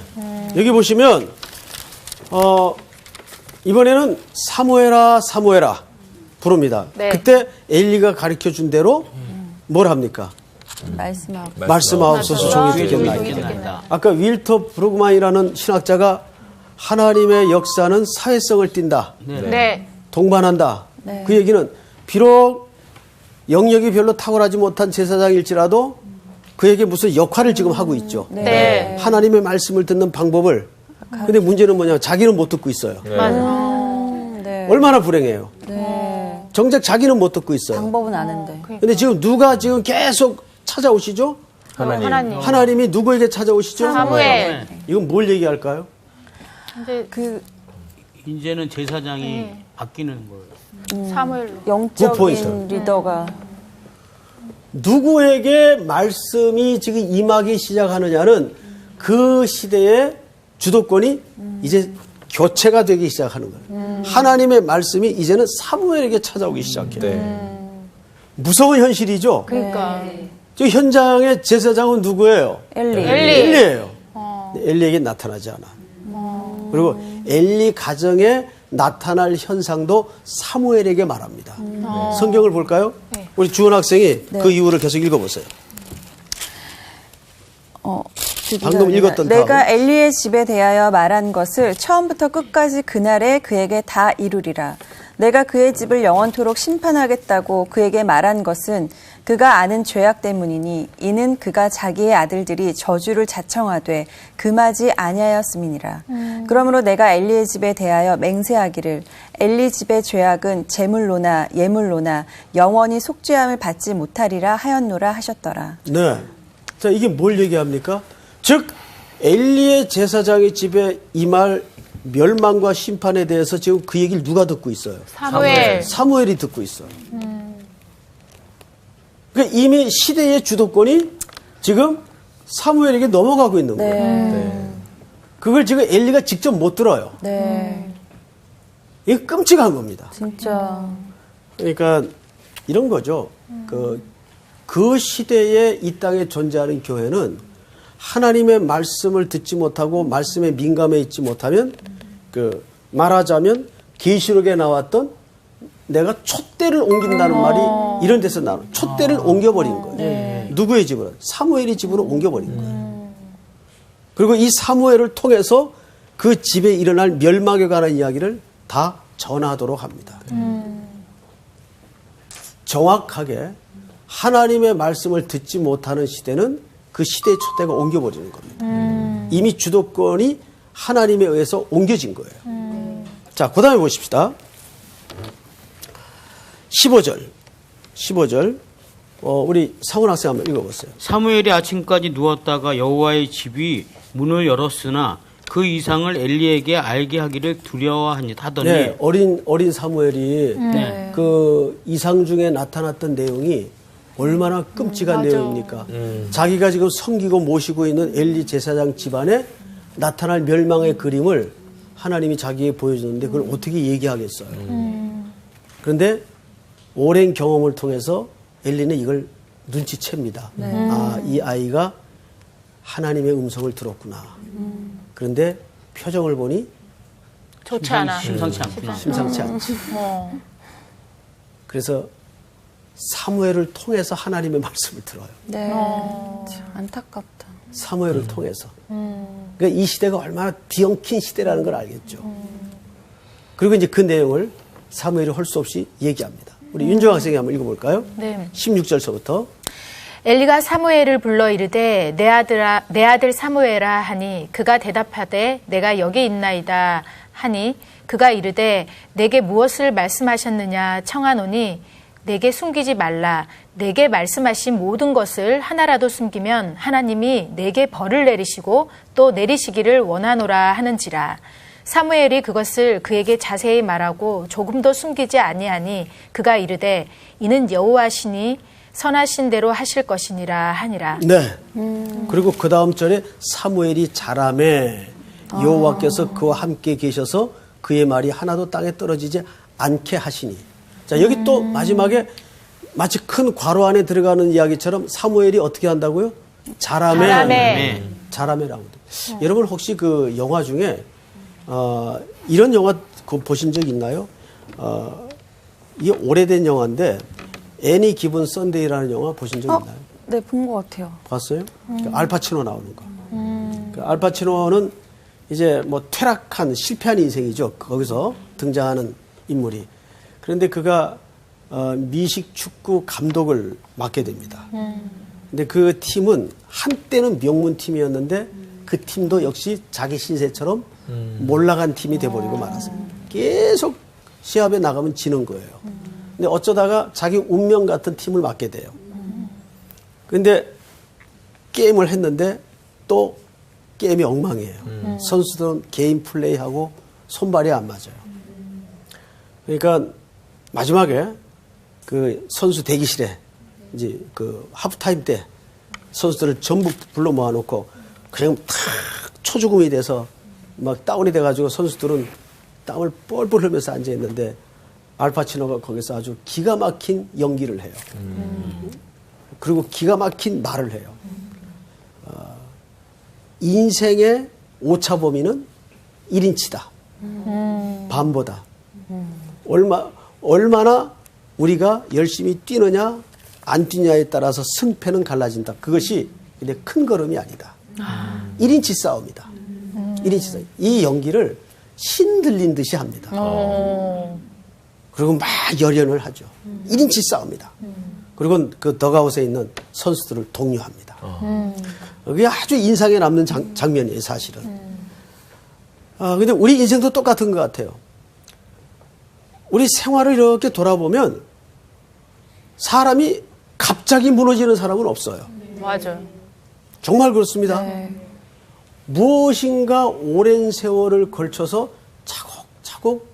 S1: 여기 보시면 이번에는 사무엘아 사무엘아 부릅니다.
S3: 네.
S1: 그때 엘리가 가르쳐준 대로 뭘 합니까? 말씀하옵소서 종이 듣겠나이다. 아까 윌터 브루그만이라는 신학자가 하나님의 역사는 사회성을 띈다.
S3: 네.
S1: 동반한다. 그 얘기는 비록 영역이 별로 탁월하지 못한 제사장일지라도 그에게 무슨 역할을 지금 하고 있죠.
S3: 네.
S1: 하나님의 말씀을 듣는 방법을 근데 문제는 뭐냐? 자기는 못 듣고 있어요.
S4: 네.
S1: 얼마나 불행해요.
S4: 네.
S1: 정작 자기는 못 듣고 있어요.
S4: 방법은 아는데.
S1: 근데 지금 누가 지금 계속 찾아오시죠?
S2: 하나님.
S1: 하나님이 누구에게 찾아오시죠?
S3: 사무엘.
S1: 이건 뭘 얘기할까요?
S3: 이제
S4: 그
S5: 이제는 제사장이 바뀌는 거예요.
S3: 사무엘로.
S1: 굿포인트.
S4: 영적인 리더가
S1: 누구에게 말씀이 지금 임하기 시작하느냐는 그 시대의 주도권이 이제 교체가 되기 시작하는 거예요. 하나님의 말씀이 이제는 사무엘에게 찾아오기 시작해요.
S2: 네.
S1: 무서운 현실이죠.
S3: 그러니까.
S1: 저 현장의 제사장은 누구예요?
S4: 엘리.
S1: 엘리예요. 근데 엘리에게 나타나지 않아. 그리고 엘리 가정에 나타날 현상도 사무엘에게 말합니다. 성경을 볼까요?
S3: 네.
S1: 우리 주원 학생이 그 이유를 계속 읽어보세요. 방금 읽었던
S4: 내가
S1: 다음.
S4: 엘리의 집에 대하여 말한 것을 처음부터 끝까지 그날에 그에게 다 이루리라. 내가 그의 집을 영원토록 심판하겠다고 그에게 말한 것은 그가 아는 죄악 때문이니 이는 그가 자기의 아들들이 저주를 자청하되 금하지 아니하였음이니라. 그러므로 내가 엘리의 집에 대하여 맹세하기를 엘리 집의 죄악은 제물로나 예물로나 영원히 속죄함을 받지 못하리라 하였노라 하셨더라.
S1: 네. 자, 이게 뭘 얘기합니까? 즉, 엘리의 제사장의 집에 임할 멸망과 심판에 대해서 지금 그 얘기를 누가 듣고 있어요?
S3: 사무엘.
S1: 사무엘이 듣고 있어요. 그러니까 이미 시대의 주도권이 지금 사무엘에게 넘어가고 있는 거예요.
S2: 네.
S1: 그걸 지금 엘리가 직접 못 들어요.
S4: 네.
S1: 이게 끔찍한 겁니다.
S4: 진짜.
S1: 그러니까 이런 거죠. 그 시대에 이 땅에 존재하는 교회는 하나님의 말씀을 듣지 못하고 말씀에 민감해 있지 못하면 말하자면 계시록에 나왔던 내가 촛대를 옮긴다는 말이 이런 데서 나와요. 촛대를 옮겨버린 거예요. 누구의 집으로? 사무엘의 집으로 옮겨버린 거예요. 그리고 이 사무엘을 통해서 그 집에 일어날 멸망에 관한 이야기를 다 전하도록 합니다. 정확하게 하나님의 말씀을 듣지 못하는 시대는 그 시대의 촛대가 옮겨버리는 겁니다. 이미 주도권이 하나님에 의해서 옮겨진 거예요. 자, 그 다음에 보십시다. 15절. 우리 상훈 학생 한번 읽어보세요.
S5: 사무엘이 아침까지 누웠다가 여호와의 집이 문을 열었으나 그 이상을 엘리에게 알게 하기를 두려워하니 하더니
S1: 네, 어린 사무엘이 그 이상 중에 나타났던 내용이 얼마나 끔찍한 내용입니까? 자기가 지금 섬기고 모시고 있는 엘리 제사장 집안에 나타날 멸망의 그림을 하나님이 자기에게 보여주는데 그걸 어떻게 얘기하겠어요? 그런데 오랜 경험을 통해서 엘리는 이걸 눈치챕니다. 아, 이 아이가 하나님의 음성을 들었구나. 그런데 표정을 보니
S3: 좋지 않아.
S5: 심상치 않구나.
S1: 심상치 않지. 그래서 사무엘을 통해서 하나님의 말씀을 들어요.
S4: 네. 참 안타깝다.
S1: 사무엘을 통해서. 그러니까 이 시대가 얼마나 뒤엉킨 시대라는 걸 알겠죠. 그리고 이제 그 내용을 사무엘이 할 수 없이 얘기합니다. 우리 윤정 학생이 한번 읽어볼까요?
S3: 네.
S1: 16절서부터.
S3: 엘리가 사무엘을 불러 이르되 내 아들 사무엘아 하니 그가 대답하되 내가 여기 있나이다 하니 그가 이르되 내게 무엇을 말씀하셨느냐 청하노니 내게 숨기지 말라. 내게 말씀하신 모든 것을 하나라도 숨기면 하나님이 내게 벌을 내리시고 또 내리시기를 원하노라 하는지라. 사무엘이 그것을 그에게 자세히 말하고 조금도 숨기지 아니하니 그가 이르되 이는 여호와시니 선하신 대로 하실 것이니라 하니라.
S1: 네. 그리고 그 다음 절에 사무엘이 자라매 여호와께서 그와 함께 계셔서 그의 말이 하나도 땅에 떨어지지 않게 하시니. 자, 여기 또 마지막에 마치 큰 괄호 안에 들어가는 이야기처럼 사무엘이 어떻게 한다고요? 자라매라고. 여러분 혹시 그 영화 중에 이런 영화 보신 적 있나요? 이게 오래된 영화인데 애니 기분 썬데이라는 영화 보신 적 있나요?
S4: 네, 본 것 같아요.
S1: 봤어요? 그 알파치노 나오는 거. 그 알파치노는 이제 뭐 퇴락한 실패한 인생이죠. 거기서 등장하는 인물이. 그런데 그가 미식 축구 감독을 맡게 됩니다. 근데 그 팀은 한때는 명문 팀이었는데 그 팀도 역시 자기 신세처럼 몰락한 팀이 돼버리고 말았어요. 계속 시합에 나가면 지는 거예요. 근데 어쩌다가 자기 운명 같은 팀을 맡게 돼요. 근데 게임을 했는데 또 게임이 엉망이에요. 선수들은 개인 플레이하고 손발이 안 맞아요. 그러니까 마지막에 그 선수 대기실에 이제 그 하프타임 때 선수들을 전부 불러 모아놓고 그냥 탁 초죽음이 돼서 막 다운이 돼가지고 선수들은 땀을 뻘뻘 흘면서 앉아있는데 알파치노가 거기서 아주 기가 막힌 연기를 해요. 그리고 기가 막힌 말을 해요. 인생의 오차 범위는 1인치다. 밤보다. 얼마나 우리가 열심히 뛰느냐 안 뛰냐에 따라서 승패는 갈라진다. 그것이 근데 큰 걸음이 아니다. 1인치 싸움이다. 1인치 싸움. 이 연기를 신 들린 듯이 합니다. 그리고 막 열연을 하죠. 1인치 싸움이다. 그리고 그 더가웃에 있는 선수들을 독려합니다. 그게 아주 인상에 남는 장면이에요, 사실은. 근데 우리 인생도 똑같은 것 같아요. 우리 생활을 이렇게 돌아보면 사람이 갑자기 무너지는 사람은 없어요.
S3: 맞아요.
S1: 정말 그렇습니다. 무엇인가 오랜 세월을 걸쳐서 차곡차곡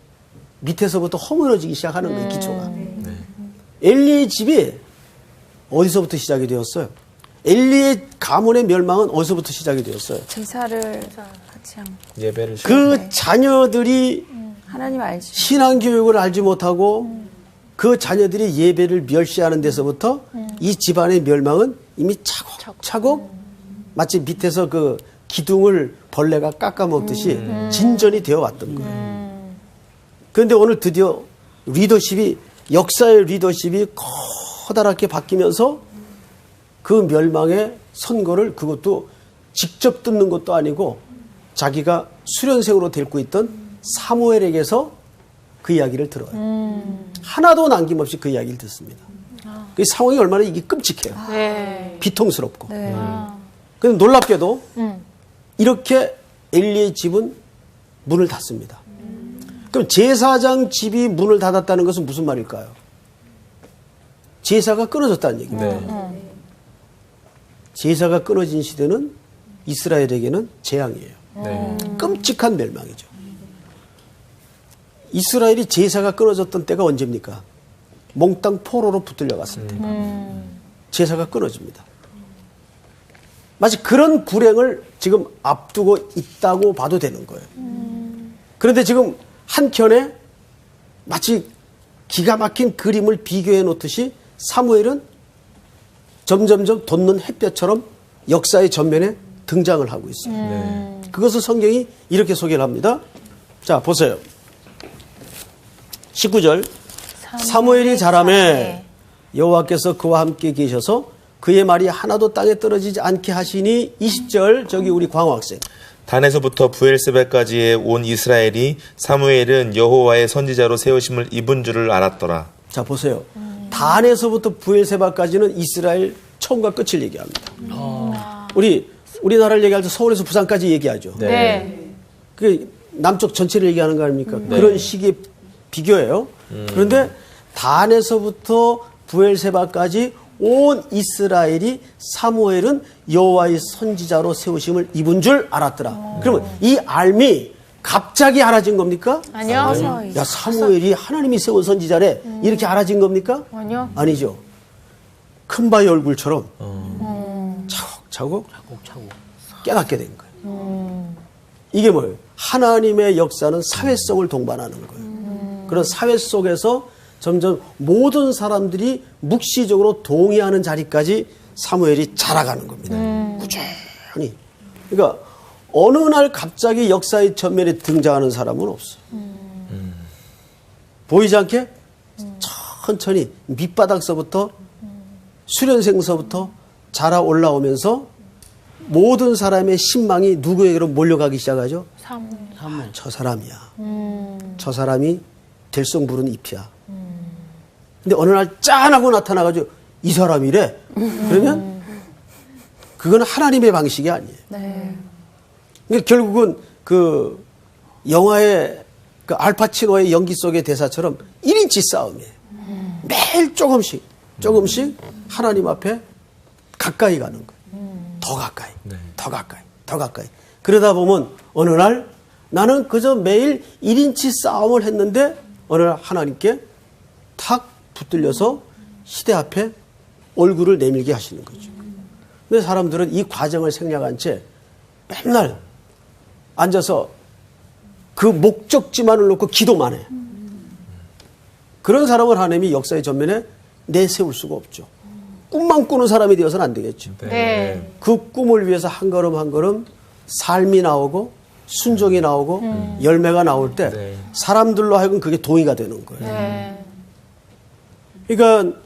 S1: 밑에서부터 허물어지기 시작하는 거예요, 기초가. 엘리의 집이 어디서부터 시작이 되었어요? 엘리의 가문의 멸망은 어디서부터 시작이 되었어요?
S4: 제사를 같이 한
S2: 예배를
S1: 그 자녀들이
S4: 하나님 알지.
S1: 신앙교육을 알지 못하고 그 자녀들이 예배를 멸시하는 데서부터 이 집안의 멸망은 이미 차곡차곡 마치 밑에서 그 기둥을 벌레가 깎아먹듯이 진전이 되어 왔던 거예요. 그런데 오늘 드디어 리더십이 역사의 리더십이 커다랗게 바뀌면서 그 멸망의 선고를 그것도 직접 듣는 것도 아니고 자기가 수련생으로 데리고 있던 사무엘에게서 그 이야기를 들어요. 하나도 남김없이 그 이야기를 듣습니다. 그 상황이 얼마나 이게 끔찍해요.
S3: 네.
S1: 비통스럽고.
S4: 네.
S1: 근데 놀랍게도 이렇게 엘리의 집은 문을 닫습니다. 그럼 제사장 집이 문을 닫았다는 것은 무슨 말일까요? 제사가 끊어졌다는 얘기입니다. 제사가 끊어진 시대는 이스라엘에게는 재앙이에요. 끔찍한 멸망이죠. 이스라엘이 제사가 끊어졌던 때가 언제입니까? 몽땅 포로로 붙들려 갔을 때. 제사가 끊어집니다. 마치 그런 불행을 지금 앞두고 있다고 봐도 되는 거예요. 그런데 지금 한켠에 마치 기가 막힌 그림을 비교해 놓듯이 사무엘은 점점점 돋는 햇볕처럼 역사의 전면에 등장을 하고 있어요. 그것을 성경이 이렇게 소개를 합니다. 자, 보세요. 19절. 사무엘이 자라매 여호와께서 그와 함께 계셔서 그의 말이 하나도 땅에 떨어지지 않게 하시니 20절 저기 우리 광학생.
S2: 단에서부터 부엘세바까지의 온 이스라엘이 사무엘은 여호와의 선지자로 세우심을 입은 줄을 알았더라.
S1: 자, 보세요. 단에서부터 부엘세바까지는 이스라엘 처음과 끝을 얘기합니다. 우리나라를 얘기할 때 서울에서 부산까지 얘기하죠.
S3: 네.
S1: 그 남쪽 전체를 얘기하는 거 아닙니까? 그런 식의 비교예요. 그런데 단에서부터 부엘세바까지 온 이스라엘이 사무엘은 여호와의 선지자로 세우심을 입은 줄 알았더라. 그러면 이 알미 갑자기 알아진 겁니까?
S3: 아니요.
S1: 야, 사무엘이 하나님이 세운 선지자래. 이렇게 알아진 겁니까?
S3: 아니요.
S1: 아니죠. 큰바위 얼굴처럼 차곡차곡 깨닫게 된 거예요. 이게 뭐예요? 하나님의 역사는 사회성을 동반하는 거예요. 그런 사회 속에서 점점 모든 사람들이 묵시적으로 동의하는 자리까지 사무엘이 자라가는 겁니다. 꾸준히. 그러니까 어느 날 갑자기 역사의 전면에 등장하는 사람은 없어요. 보이지 않게 천천히 밑바닥서부터 수련생서부터 자라 올라오면서 모든 사람의 신망이 누구에게로 몰려가기 시작하죠?
S3: 사무엘.
S1: 저 사람이야. 저 사람이 될성 부른 잎이야. 근데 어느 날 짠하고 나타나가지고 이 사람이래. 그러면 그건 하나님의 방식이 아니에요.
S4: 네.
S1: 그러니까 결국은 그 영화의 그 알파치노의 연기 속의 대사처럼 1인치 싸움이에요. 매일 조금씩 하나님 앞에 가까이 가는 거예요. 더 가까이, 더 가까이, 더 가까이. 그러다 보면 어느 날 나는 그저 매일 1인치 싸움을 했는데 어느 날 하나님께 탁 붙들려서 시대 앞에 얼굴을 내밀게 하시는 거죠. 근데 사람들은 이 과정을 생략한 채 맨날 앉아서 그 목적지만을 놓고 기도만 해. 그런 사람을 하나님이 역사의 전면에 내세울 수가 없죠. 꿈만 꾸는 사람이 되어서는 안 되겠죠.
S3: 네.
S1: 그 꿈을 위해서 한 걸음 한 걸음 삶이 나오고 순종이 나오고 열매가 나올 때
S2: 네.
S1: 사람들로 하여금 그게 동의가 되는 거예요.
S3: 네.
S1: 그러니까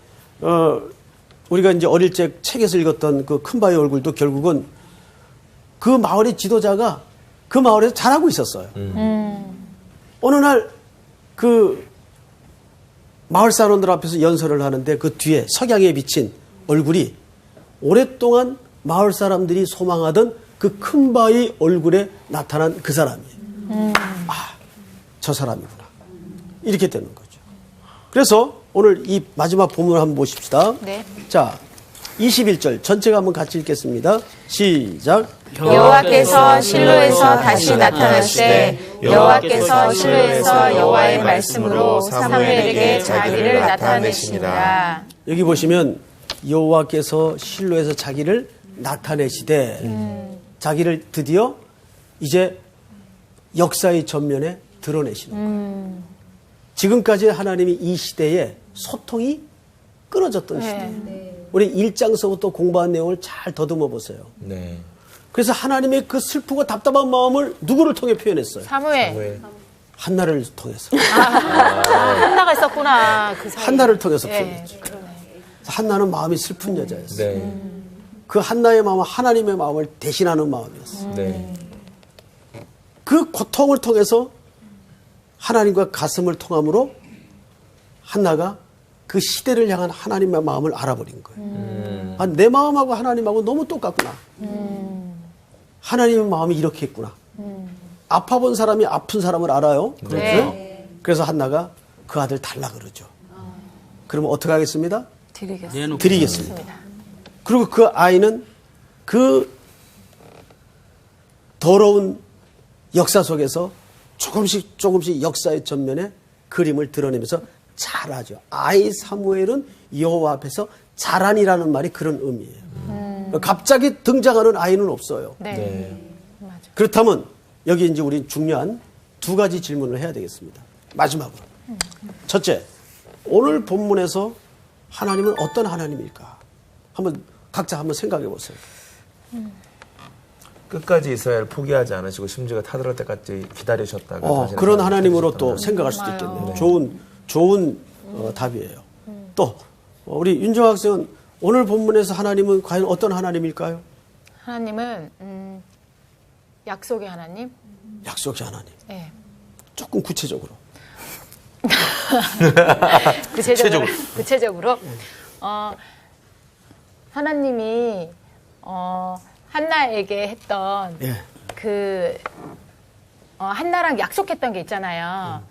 S1: 우리가 이제 어릴 적 책에서 읽었던 그 큰바위 얼굴도 결국은 그 마을의 지도자가 그 마을에서 잘하고 있었어요. 어느 날 그 마을 사람들 앞에서 연설을 하는데 그 뒤에 석양에 비친 얼굴이 오랫동안 마을 사람들이 소망하던 그 큰바위 얼굴에 나타난 그 사람이에요. 아, 저 사람이구나. 이렇게 되는 거죠. 그래서 오늘 이 마지막 본문을 한번 보십시다.
S3: 네.
S1: 자, 21절 전체가 한번 같이 읽겠습니다. 시작.
S3: 여호와께서 실로에서 다시 나타나시되 여호와께서 실로에서 여호와의 말씀으로 사무엘에게 자기를 나타내시니라.
S1: 여기 보시면 여호와께서 실로에서 자기를 나타내시되 자기를 드디어 이제 역사의 전면에 드러내시는 거예요. 지금까지 하나님이 이 시대에 소통이 끊어졌던 시대. 우리 1장서부터 공부한 내용을 잘 더듬어 보세요.
S2: 네.
S1: 그래서 하나님의 그 슬프고 답답한 마음을 누구를 통해 표현했어요?
S3: 사무엘.
S1: 한나를 통해서.
S3: 한나가 있었구나. 그 사이에.
S1: 한나를 통해서
S3: 예,
S1: 표현했죠.
S3: 그러네.
S1: 한나는 마음이 슬픈 여자였어요.
S2: 네.
S1: 그 한나의 마음은 하나님의 마음을 대신하는 마음이었어요.
S2: 네.
S1: 그 고통을 통해서 하나님과 가슴을 통함으로 한나가 그 시대를 향한 하나님의 마음을 알아버린 거예요. 아, 내 마음하고 하나님하고 너무 똑같구나. 하나님의 마음이 이렇게 했구나. 아파본 사람이 아픈 사람을 알아요. 그렇죠?
S3: 네.
S1: 그래서 한나가 그 아들 달라 그러죠. 그러면 어떻게 하겠습니다?
S4: 드리겠습니다.
S1: 드리겠습니다. 그리고 그 아이는 그 더러운 역사 속에서 조금씩 역사의 전면에 그림을 드러내면서 자라죠. 아이 사무엘은 여호와 앞에서 자란이라는 말이 그런 의미예요. 갑자기 등장하는 아이는 없어요.
S3: 네.
S2: 네.
S3: 맞아.
S1: 그렇다면 여기 이제 우리 중요한 두 가지 질문을 해야 되겠습니다. 마지막으로. 첫째, 오늘 본문에서 하나님은 어떤 하나님일까? 각자 한번 생각해 보세요.
S2: 끝까지 이스라엘 포기하지 않으시고 심지어 타들어갈 때까지 기다리셨다가
S1: 그런 하나님으로 또 생각할 수도 있겠네요. 좋은 답이에요. 또 우리 윤정 학생은 오늘 본문에서 하나님은 과연 어떤 하나님일까요?
S3: 하나님은 약속의 하나님.
S1: 약속의 하나님.
S3: 네.
S1: 조금 구체적으로.
S3: 구체적으로 하나님이 한나에게 했던
S1: 예.
S3: 한나랑 약속했던 게 있잖아요.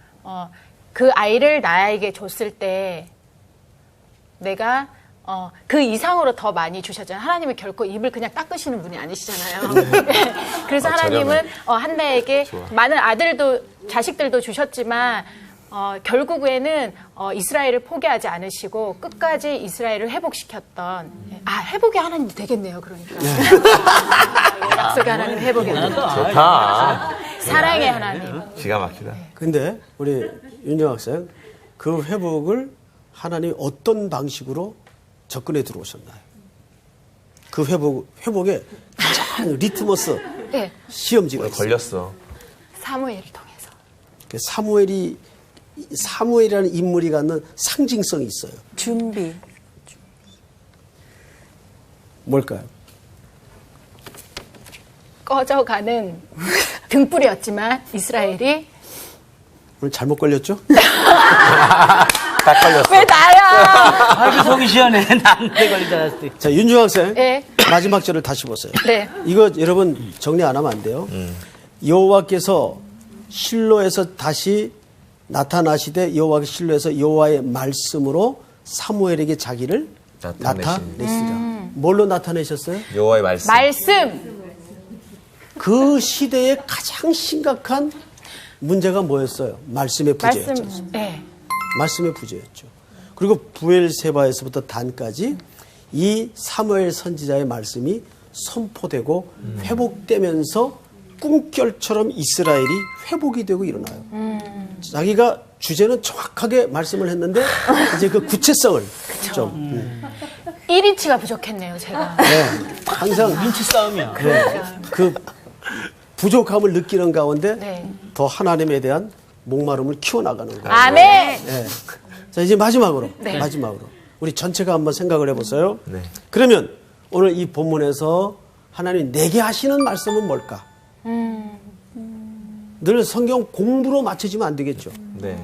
S3: 그 아이를 나에게 줬을 때 내가 그 이상으로 더 많이 주셨잖아요. 하나님은 결코 입을 그냥 닦으시는 분이 아니시잖아요. 그래서 하나님은 한나에게 많은 자식들도 주셨지만 결국에는 이스라엘을 포기하지 않으시고 끝까지 이스라엘을 회복시켰던 회복의 하나님도 되겠네요. 그러니까 약속의 하나님, 회복의 하나님,
S2: 좋다.
S3: 사랑의 하나님.
S2: 기가 막히다.
S1: 근데 우리 윤정 학생 그 회복을 하나님이 어떤 방식으로 접근해 들어오셨나요? 그 회복에 가장 리트머스
S3: 네.
S1: 시험지가 있어요.
S2: 걸렸어.
S3: 사무엘을 통해서.
S1: 사무엘이라는 인물이 갖는 상징성이 있어요.
S4: 준비.
S1: 뭘까요?
S3: 꺼져가는 등불이었지만 이스라엘이
S1: 오늘 잘못 걸렸죠?
S2: 딱 걸렸어.
S3: 왜 나야?
S5: 아이고 속이 시원해. 나한테 걸리지 않았을 때.
S1: 자, 윤중 학생.
S3: 네.
S1: 마지막 절을 다시 보세요.
S3: 네.
S1: 이거 여러분 정리 안 하면 안 돼요. 여호와께서 실로에서 다시 나타나시되 여호와의 실로에서 여호와의 말씀으로 사무엘에게 자기를 나타내시리라. 뭘로 나타내셨어요?
S2: 여호와의 말씀.
S3: 말씀.
S1: 그 시대의 가장 심각한 문제가 뭐였어요? 말씀의 부재였죠.
S3: 말씀. 네.
S1: 말씀의 부재였죠. 그리고 부엘세바에서부터 단까지 이 사무엘 선지자의 말씀이 선포되고 회복되면서 꿈결처럼 이스라엘이 회복이 되고 일어나요. 자기가 주제는 정확하게 말씀을 했는데 이제 그 구체성을 좀
S3: 1인치가 부족했네요, 제가.
S1: 네, 항상
S5: 인치 싸움이야.
S1: 네, 그 부족함을 느끼는 가운데
S3: 네.
S1: 더 하나님에 대한 목마름을 키워나가는 거예요.
S3: 아멘.
S1: 네. 자, 이제 마지막으로
S3: 네.
S1: 우리 전체가 한번 생각을 해보세요.
S2: 네.
S1: 그러면 오늘 이 본문에서 하나님 내게 하시는 말씀은 뭘까? 늘 성경 공부로 맞춰지면 안 되겠죠.
S2: 네.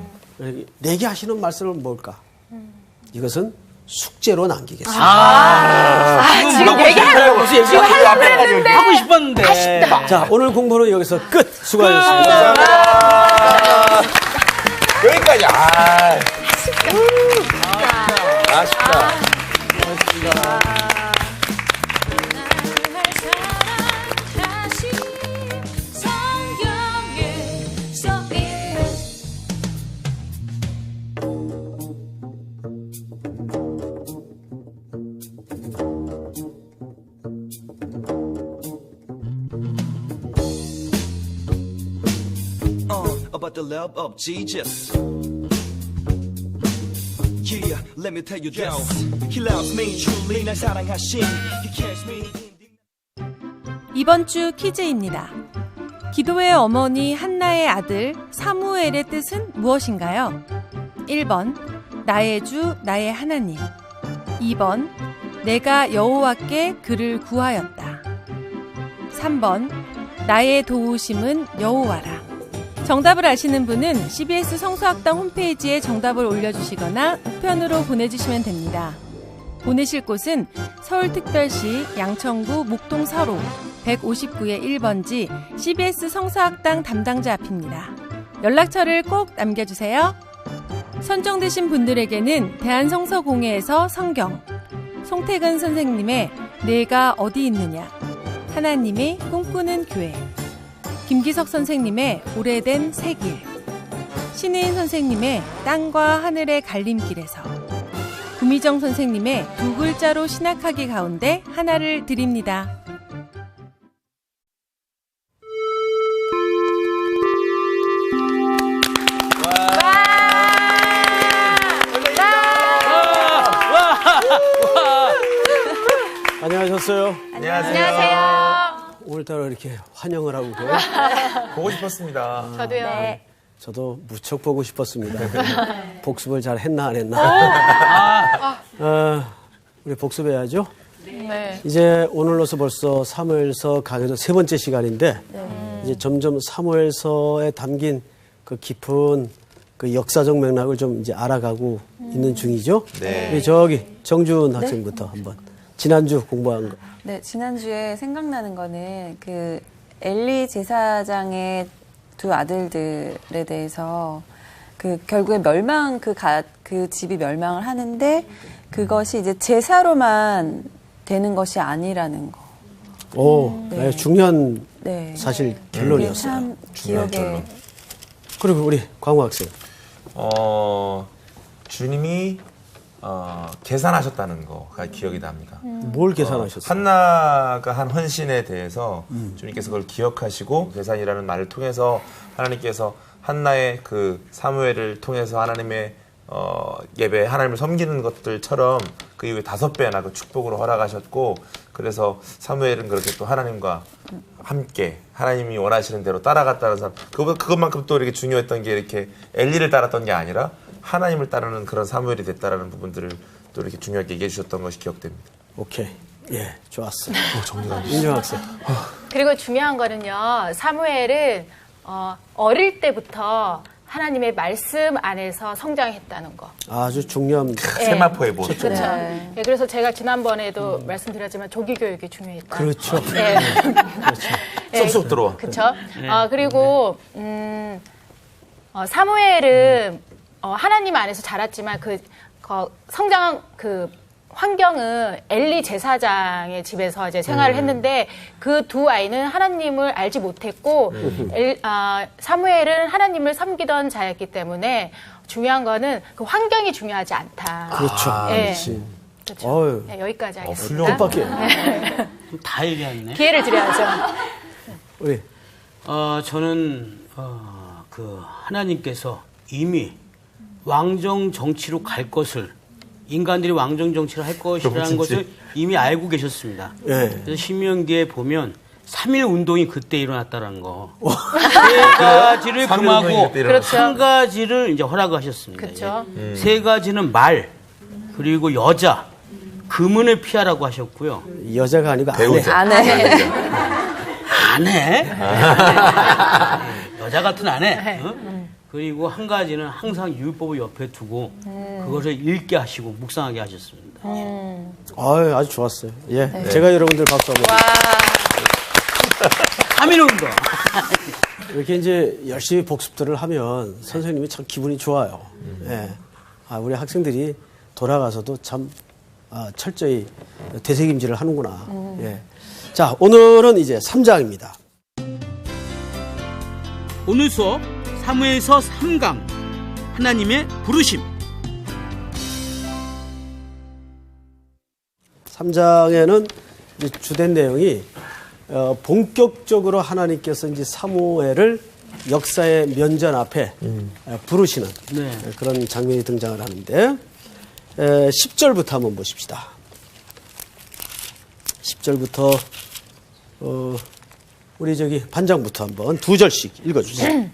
S1: 내게 하시는 말씀은 뭘까? 이것은 숙제로 남기겠습니다.
S3: 지금 얘기하려고 지금 하려고 했는데.
S5: 하고 싶었는데.
S1: 자, 오늘 공부는 여기서 끝. 수고하셨습니다.
S2: 여기까지. 아쉽다.
S6: About the love of Jesus. Yeah, let me tell you this. He loves me truly. 날 사랑하신. He cares me.
S7: 이번 주 퀴즈입니다. 기도의 어머니 한나의 아들 사무엘의 뜻은 무엇인가요? 1번 나의 주 나의 하나님. 2번 내가 여호와께 그를 구하였다. 3번 나의 도우심은 여호와라. 정답을 아시는 분은 CBS 성서학당 홈페이지에 정답을 올려주시거나 우편으로 보내주시면 됩니다. 보내실 곳은 서울특별시 양천구 목동 서로 159의 1번지 CBS 성서학당 담당자 앞입니다. 연락처를 꼭 남겨주세요. 선정되신 분들에게는 대한성서공회에서 성경, 송태근 선생님의 내가 어디 있느냐, 하나님의 꿈꾸는 교회, 김기석 선생님의 오래된 새길, 신혜인 선생님의 땅과 하늘의 갈림길에서, 구미정 선생님의 두 글자로 신학하기 가운데 하나를 드립니다.
S1: 안녕하셨어요.
S2: 안녕하세요.
S1: 오늘따라 이렇게 환영을 하고 그래요.
S2: 보고 싶었습니다.
S3: 저도요.
S1: 저도 무척 보고 싶었습니다. 복습을 잘 했나 안 했나. 우리 복습해야죠.
S3: 네.
S1: 이제 오늘로서 벌써 사무엘서 강해서 세 번째 시간인데 이제 점점 사무엘서에 담긴 그 깊은 그 역사적 맥락을 좀 이제 알아가고 있는 중이죠.
S2: 네.
S1: 우리 저기 정준 학생부터 한번 지난주 공부한 거.
S4: 네, 지난주에 생각나는 거는 그 엘리 제사장의 두 아들들에 대해서 그 결국에 그 집이 멸망을 하는데 그것이 이제 제사로만 되는 것이 아니라는 거.
S1: 오,
S4: 네.
S1: 중요한
S4: 네.
S1: 사실
S4: 그게
S1: 결론이었어요.
S4: 참
S2: 중요한
S4: 기억에
S2: 결론.
S1: 그리고 우리 광호 학생.
S2: 주님이 계산하셨다는 거가 기억이 납니다.
S1: 뭘 계산하셨어요?
S2: 한나가 한 헌신에 대해서 주님께서 그걸 기억하시고 계산이라는 말을 통해서 하나님께서 한나의 그 사무엘을 통해서 하나님의 예배, 하나님을 섬기는 것들처럼 그 이후에 5배나 그 축복으로 허락하셨고, 그래서 사무엘은 그렇게 또 하나님과 함께 하나님이 원하시는 대로 따라갔다는 사람, 그것만큼 또 이렇게 중요했던 게 이렇게 엘리를 따랐던 게 아니라 하나님을 따르는 그런 사무엘이 됐다라는 부분들을 또 이렇게 중요하게 얘기해 주셨던 것이 기억됩니다.
S1: 오케이. 예, 좋았어요. 인정 학생.
S3: 그리고 중요한 거는요, 사무엘은 어릴 때부터 하나님의 말씀 안에서 성장했다는 거.
S1: 아주 중요한
S2: 세마포의 본.
S3: 그렇죠. 네, 그래서 제가 지난번에도 말씀드렸지만 조기 교육이 중요했다.
S1: 그렇죠.
S3: 네.
S2: 쏙쏙 들어와.
S3: 그렇죠. 그리고 사무엘은 하나님 안에서 자랐지만 그 성장 환경은 엘리 제사장의 집에서 이제 생활을 했는데 그 두 아이는 하나님을 알지 못했고 사무엘은 하나님을 섬기던 자였기 때문에 중요한 거는 그 환경이 중요하지 않다.
S1: 그렇죠.
S3: 네.
S1: 그렇지.
S3: 그렇죠.
S1: 어휴.
S3: 네, 여기까지 하겠습니다.
S1: 뜻밖의.
S5: 다 얘기했네.
S3: 기회를 드려야죠.
S1: 우리
S5: 저는 그 하나님께서 이미 왕정 정치로 갈 것을 인간들이 왕정 정치를 할 것이라는 것을 이미 알고 계셨습니다.
S1: 예.
S5: 그래서 신명기에 보면 3.1 운동이 그때 일어났다는 거. 세 가지를 금하고
S3: 그렇죠.
S5: 한 가지를 이제 허락하셨습니다.
S3: 그렇죠.
S5: 세 가지는 말, 그리고 여자, 금은을 피하라고 하셨고요.
S1: 여자가 아니고
S2: 배우자.
S1: 아내.
S5: 아내? 여자 같은 아내? 응? 그리고 한 가지는 항상 율법을 옆에 두고 그것을 읽게 하시고 묵상하게 하셨습니다.
S1: 아유, 아주 좋았어요. 예. 제가 여러분들 박수 한번.
S5: 3.1 운동.
S1: 이렇게 이제 열심히 복습들을 하면 선생님이 참 기분이 좋아요. 예. 우리 학생들이 돌아가서도 참 철저히 되새김질을 하는구나. 예. 자, 오늘은 이제 3장입니다.
S5: 오늘 수업 사무엘서 3강 하나님의 부르심.
S1: 3장에는 주된 내용이 본격적으로 하나님께서 이제 사무엘을 역사의 면전 앞에 부르시는 그런 장면이 등장을 하는데 10절부터 한번 보십시다. 10절부터 우리 저기 반장부터 한번 2절씩 읽어주세요.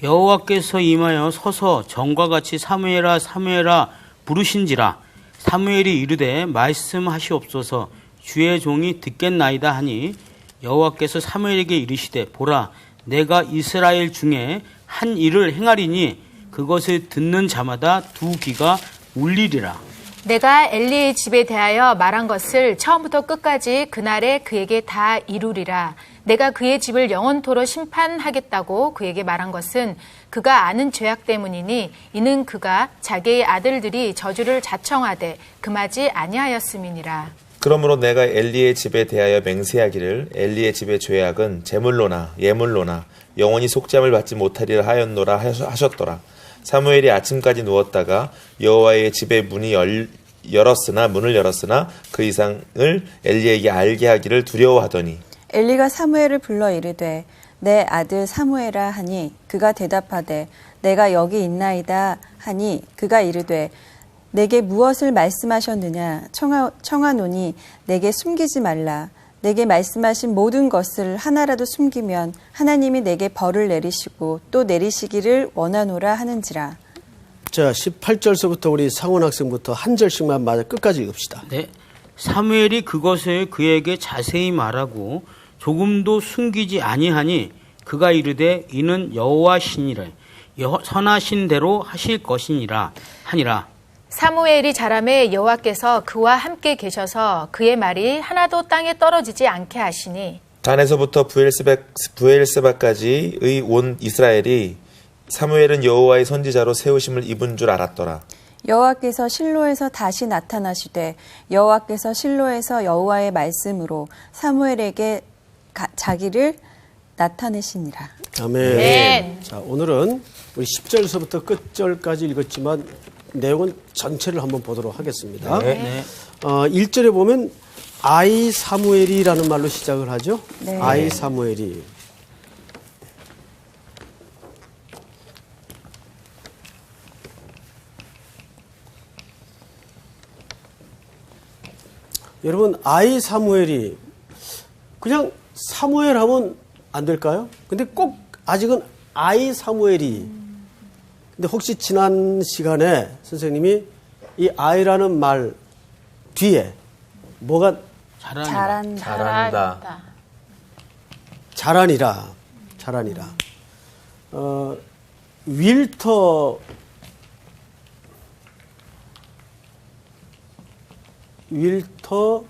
S5: 여호와께서 임하여 서서 전과 같이 사무엘아 사무엘아 부르신지라 사무엘이 이르되 말씀하시옵소서 주의 종이 듣겠나이다 하니 여호와께서 사무엘에게 이르시되 보라 내가 이스라엘 중에 한 일을 행하리니 그것을 듣는 자마다 두 귀가 울리리라.
S3: 내가 엘리의 집에 대하여 말한 것을 처음부터 끝까지 그날에 그에게 다 이루리라. 내가 그의 집을 영원토록 심판하겠다고 그에게 말한 것은 그가 아는 죄악 때문이니 이는 그가 자기의 아들들이 저주를 자청하되 금하지 아니하였음이니라.
S2: 그러므로 내가 엘리의 집에 대하여 맹세하기를 엘리의 집의 죄악은 제물로나 예물로나 영원히 속죄함을 받지 못하리라 하였노라 하셨더라. 사무엘이 아침까지 누웠다가 여호와의 집의 문을 열었으나 그 이상을 엘리에게 알게 하기를 두려워하더니
S4: 엘리가 사무엘을 불러 이르되 내 아들 사무엘아 하니 그가 대답하되 내가 여기 있나이다 하니 그가 이르되 내게 무엇을 말씀하셨느냐 청하노니 내게 숨기지 말라. 내게 말씀하신 모든 것을 하나라도 숨기면 하나님이 내게 벌을 내리시고 또 내리시기를 원하노라 하는지라.
S1: 자, 18절서부터 우리 상원 학생부터 한 절씩만 맞아 끝까지 읽읍시다.
S5: 네. 사무엘이 그것을 그에게 자세히 말하고 조금도 숨기지 아니하니 그가 이르되 이는 여호와시니라 선하신 대로 하실 것이니라 하니라.
S3: 사무엘이 자라매 여호와께서 그와 함께 계셔서 그의 말이 하나도 땅에 떨어지지 않게 하시니
S2: 단에서부터 부엘세바까지의 온 이스라엘이 사무엘은 여호와의 선지자로 세우심을 입은 줄 알았더라.
S4: 여호와께서 실로에서 다시 나타나시되 여호와께서 실로에서 여호와의 말씀으로 사무엘에게 자기를 나타내시니라.
S1: 아멘.
S3: 네.
S1: 자, 오늘은 우리 10절서부터 끝절까지 읽었지만 내용은 전체를 한번 보도록 하겠습니다.
S5: 네.
S1: 1절에 보면 아이 사무엘이라는 말로 시작을 하죠.
S4: 네.
S1: 아이 사무엘이. 여러분, 아이 사무엘이 그냥 사무엘 하면 안 될까요? 근데 꼭 아직은 아이 사무엘이. 근데 혹시 지난 시간에 선생님이 이 아이라는 말 뒤에 뭐가
S2: 잘한다.
S1: 자라니라. 윌터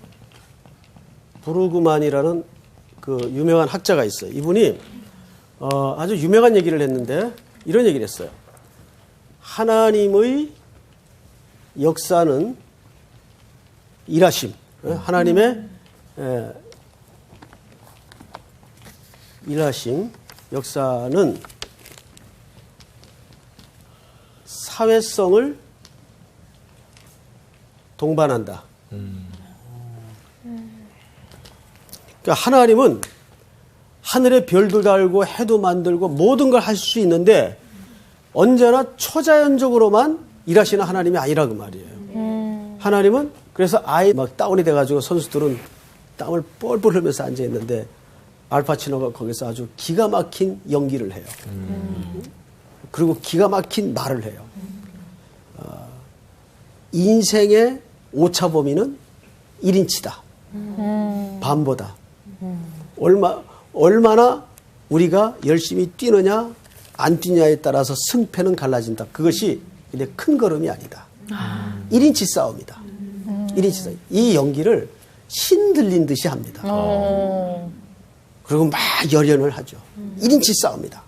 S1: 브루그만이라는 그 유명한 학자가 있어요. 이분이 아주 유명한 얘기를 했는데 이런 얘기를 했어요. 하나님의 역사는 일하심, 하나님의 일하심, 역사는 사회성을 동반한다. 그러니까 하나님은 하늘에 별도 달고 해도 만들고 모든 걸 할 수 있는데 언제나 초자연적으로만 일하시는 하나님이 아니라 그 말이에요. 하나님은 그래서 아예 막 다운이 돼가지고 선수들은 땀을 뻘뻘 흘면서 앉아 있는데 알파치노가 거기서 아주 기가 막힌 연기를 해요. 그리고 기가 막힌 말을 해요. 인생의 오차 범위는 1인치다. 밤보다. 얼마나 우리가 열심히 뛰느냐 안 뛰냐에 따라서 승패는 갈라진다. 그것이 근데 큰 걸음이 아니다. 1인치 싸움이다. 1인치 싸움. 이 연기를 신 들린 듯이 합니다. 그리고 막 열연을 하죠. 1인치 싸움이다.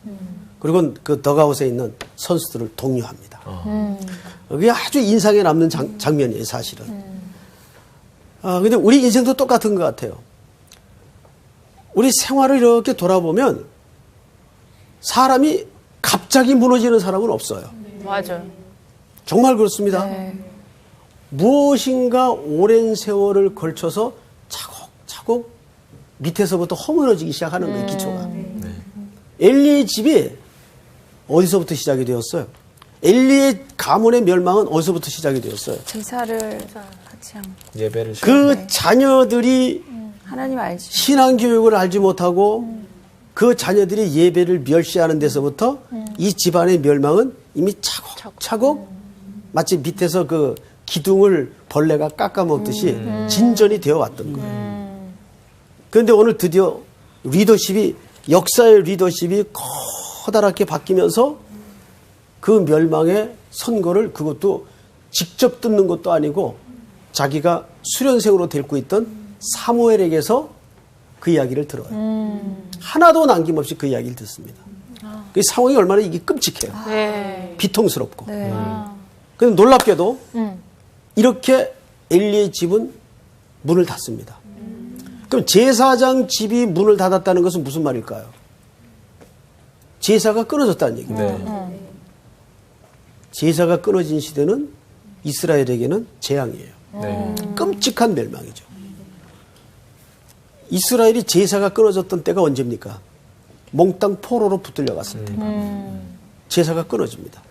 S1: 그리고 그 덕아웃에 있는 선수들을 독려합니다. 그게 아주 인상에 남는 장면이에요, 사실은. 근데 우리 인생도 똑같은 것 같아요. 우리 생활을 이렇게 돌아보면 사람이 갑자기 무너지는 사람은 없어요.
S3: 맞아요.
S1: 정말 그렇습니다. 무엇인가 오랜 세월을 걸쳐서 차곡차곡 밑에서부터 허물어지기 시작하는 거예요, 기초가. 엘리의 집이 어디서부터 시작이 되었어요? 엘리의 가문의 멸망은 어디서부터 시작이 되었어요?
S4: 제사를 같이 한
S2: 예배를
S1: 그 자녀들이
S4: 하나님 알지.
S1: 신앙교육을 알지 못하고 그 자녀들이 예배를 멸시하는 데서부터 이 집안의 멸망은 이미 차곡차곡 마치 밑에서 그 기둥을 벌레가 깎아먹듯이 진전이 되어 왔던 거예요. 그런데 오늘 드디어 리더십이, 역사의 리더십이 커다랗게 바뀌면서 그 멸망의 선고를 그것도 직접 듣는 것도 아니고 자기가 수련생으로 데리고 있던 사무엘에게서 그 이야기를 들어요. 하나도 남김없이 그 이야기를 듣습니다. 그 상황이 얼마나 이게 끔찍해요.
S3: 네.
S1: 비통스럽고.
S4: 네.
S1: 그런데 놀랍게도 이렇게 엘리의 집은 문을 닫습니다. 그럼 제사장 집이 문을 닫았다는 것은 무슨 말일까요? 제사가 끊어졌다는 얘기입니다. 제사가 끊어진 시대는 이스라엘에게는 재앙이에요. 끔찍한 멸망이죠. 이스라엘이 제사가 끊어졌던 때가 언제입니까? 몽땅 포로로 붙들려 갔을 때. 제사가 끊어집니다.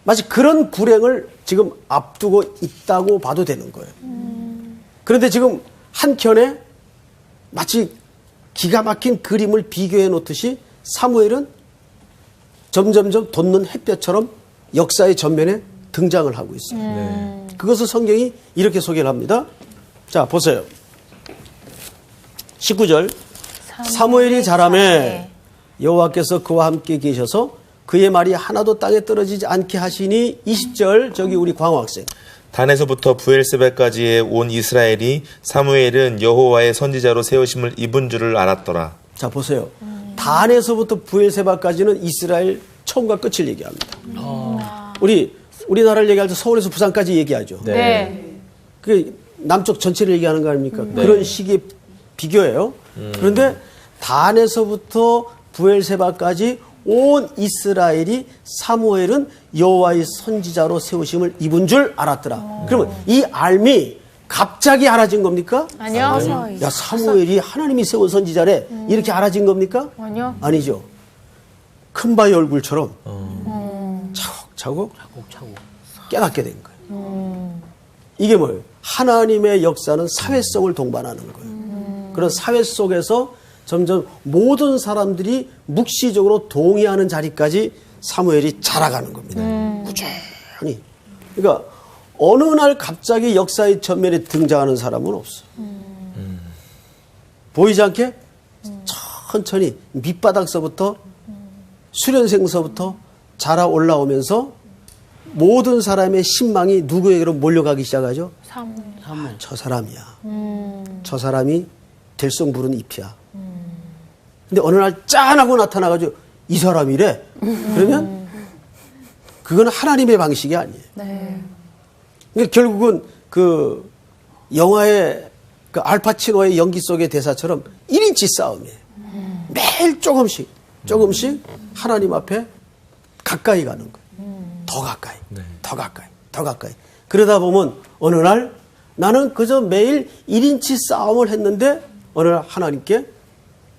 S1: 마치 그런 불행을 지금 앞두고 있다고 봐도 되는 거예요. 그런데 지금 한켠에 마치 기가 막힌 그림을 비교해 놓듯이 사무엘은 점점점 돋는 햇볕처럼 역사의 전면에 등장을 하고 있어요. 그것을 성경이 이렇게 소개를 합니다. 자, 보세요. 19절. 사무엘이 자라매 여호와께서 그와 함께 계셔서 그의 말이 하나도 땅에 떨어지지 않게 하시니 20절. 저기 우리 광호 학생.
S2: 단에서부터 부엘세바까지의 온 이스라엘이 사무엘은 여호와의 선지자로 세우심을 입은 줄을 알았더라.
S1: 자, 보세요. 단에서부터 부엘세바까지는 이스라엘 처음과 끝을 얘기합니다. 우리나라를 얘기할 때 서울에서 부산까지 얘기하죠.
S3: 네.
S1: 그 남쪽 전체를 얘기하는 거 아닙니까? 그런 식의 비교예요. 그런데 단에서부터 부엘세바까지 온 이스라엘이 사무엘은 여호와의 선지자로 세우심을 입은 줄 알았더라. 그러면 이 알미 갑자기 알아진 겁니까?
S3: 아니요.
S1: 야, 사무엘이 하나님이 세운 선지자래. 이렇게 알아진 겁니까?
S3: 아니요.
S1: 아니죠. 큰 바위 얼굴처럼 차곡차곡 깨닫게 된 거예요. 이게 뭐예요? 하나님의 역사는 사회성을 동반하는 거예요. 그런 사회 속에서 점점 모든 사람들이 묵시적으로 동의하는 자리까지 사무엘이 자라가는 겁니다. 꾸준히. 그러니까 어느 날 갑자기 역사의 전면에 등장하는 사람은 없어. 보이지 않게 천천히 밑바닥서부터 수련생서부터 자라 올라오면서 모든 사람의 신망이 누구에게로 몰려가기 시작하죠?
S3: 사무엘.
S1: 저 사람이야. 저 사람이 될성부른 잎이야. 근데 어느 날 짠하고 나타나가지고 이 사람이래. 그러면 그건 하나님의 방식이 아니에요. 그러니까 결국은 그 영화의 그 알파치노의 연기 속의 대사처럼 1인치 싸움이에요. 매일 조금씩 하나님 앞에 가까이 가는 거예요. 더 가까이, 더 가까이, 더 가까이. 그러다 보면 어느 날 나는 그저 매일 1인치 싸움을 했는데 어느 날 하나님께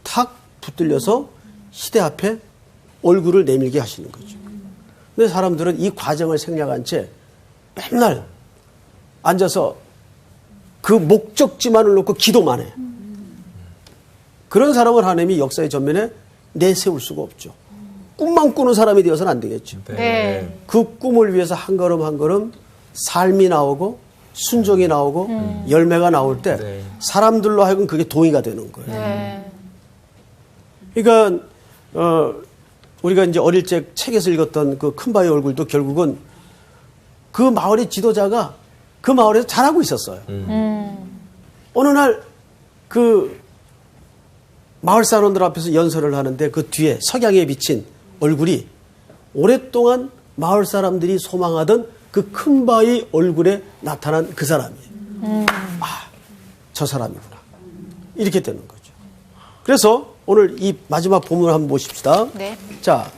S1: 탁 붙들려서 시대 앞에 얼굴을 내밀게 하시는 거죠. 근데 사람들은 이 과정을 생략한 채 맨날 앉아서 그 목적지만을 놓고 기도만 해. 그런 사람을 하나님이 역사의 전면에 내세울 수가 없죠. 꿈만 꾸는 사람이 되어서는 안 되겠죠.
S3: 네.
S1: 그 꿈을 위해서 한 걸음 한 걸음 삶이 나오고 순종이 나오고 열매가 나올 때 사람들로 하여금 그게 동의가 되는 거예요.
S3: 네.
S1: 그러니까 우리가 이제 어릴 적 책에서 읽었던 그 큰바의 얼굴도 결국은 그 마을의 지도자가 그 마을에서 잘하고 있었어요. 어느 날 그 마을 사람들 앞에서 연설을 하는데 그 뒤에 석양에 비친 얼굴이 오랫동안 마을 사람들이 소망하던 그 큰바의 얼굴에 나타난 그 사람이에요. 아, 저 사람이구나. 이렇게 되는 거죠. 그래서 오늘 이 마지막 본문을 한번 보십시다.
S3: 네.
S1: 자,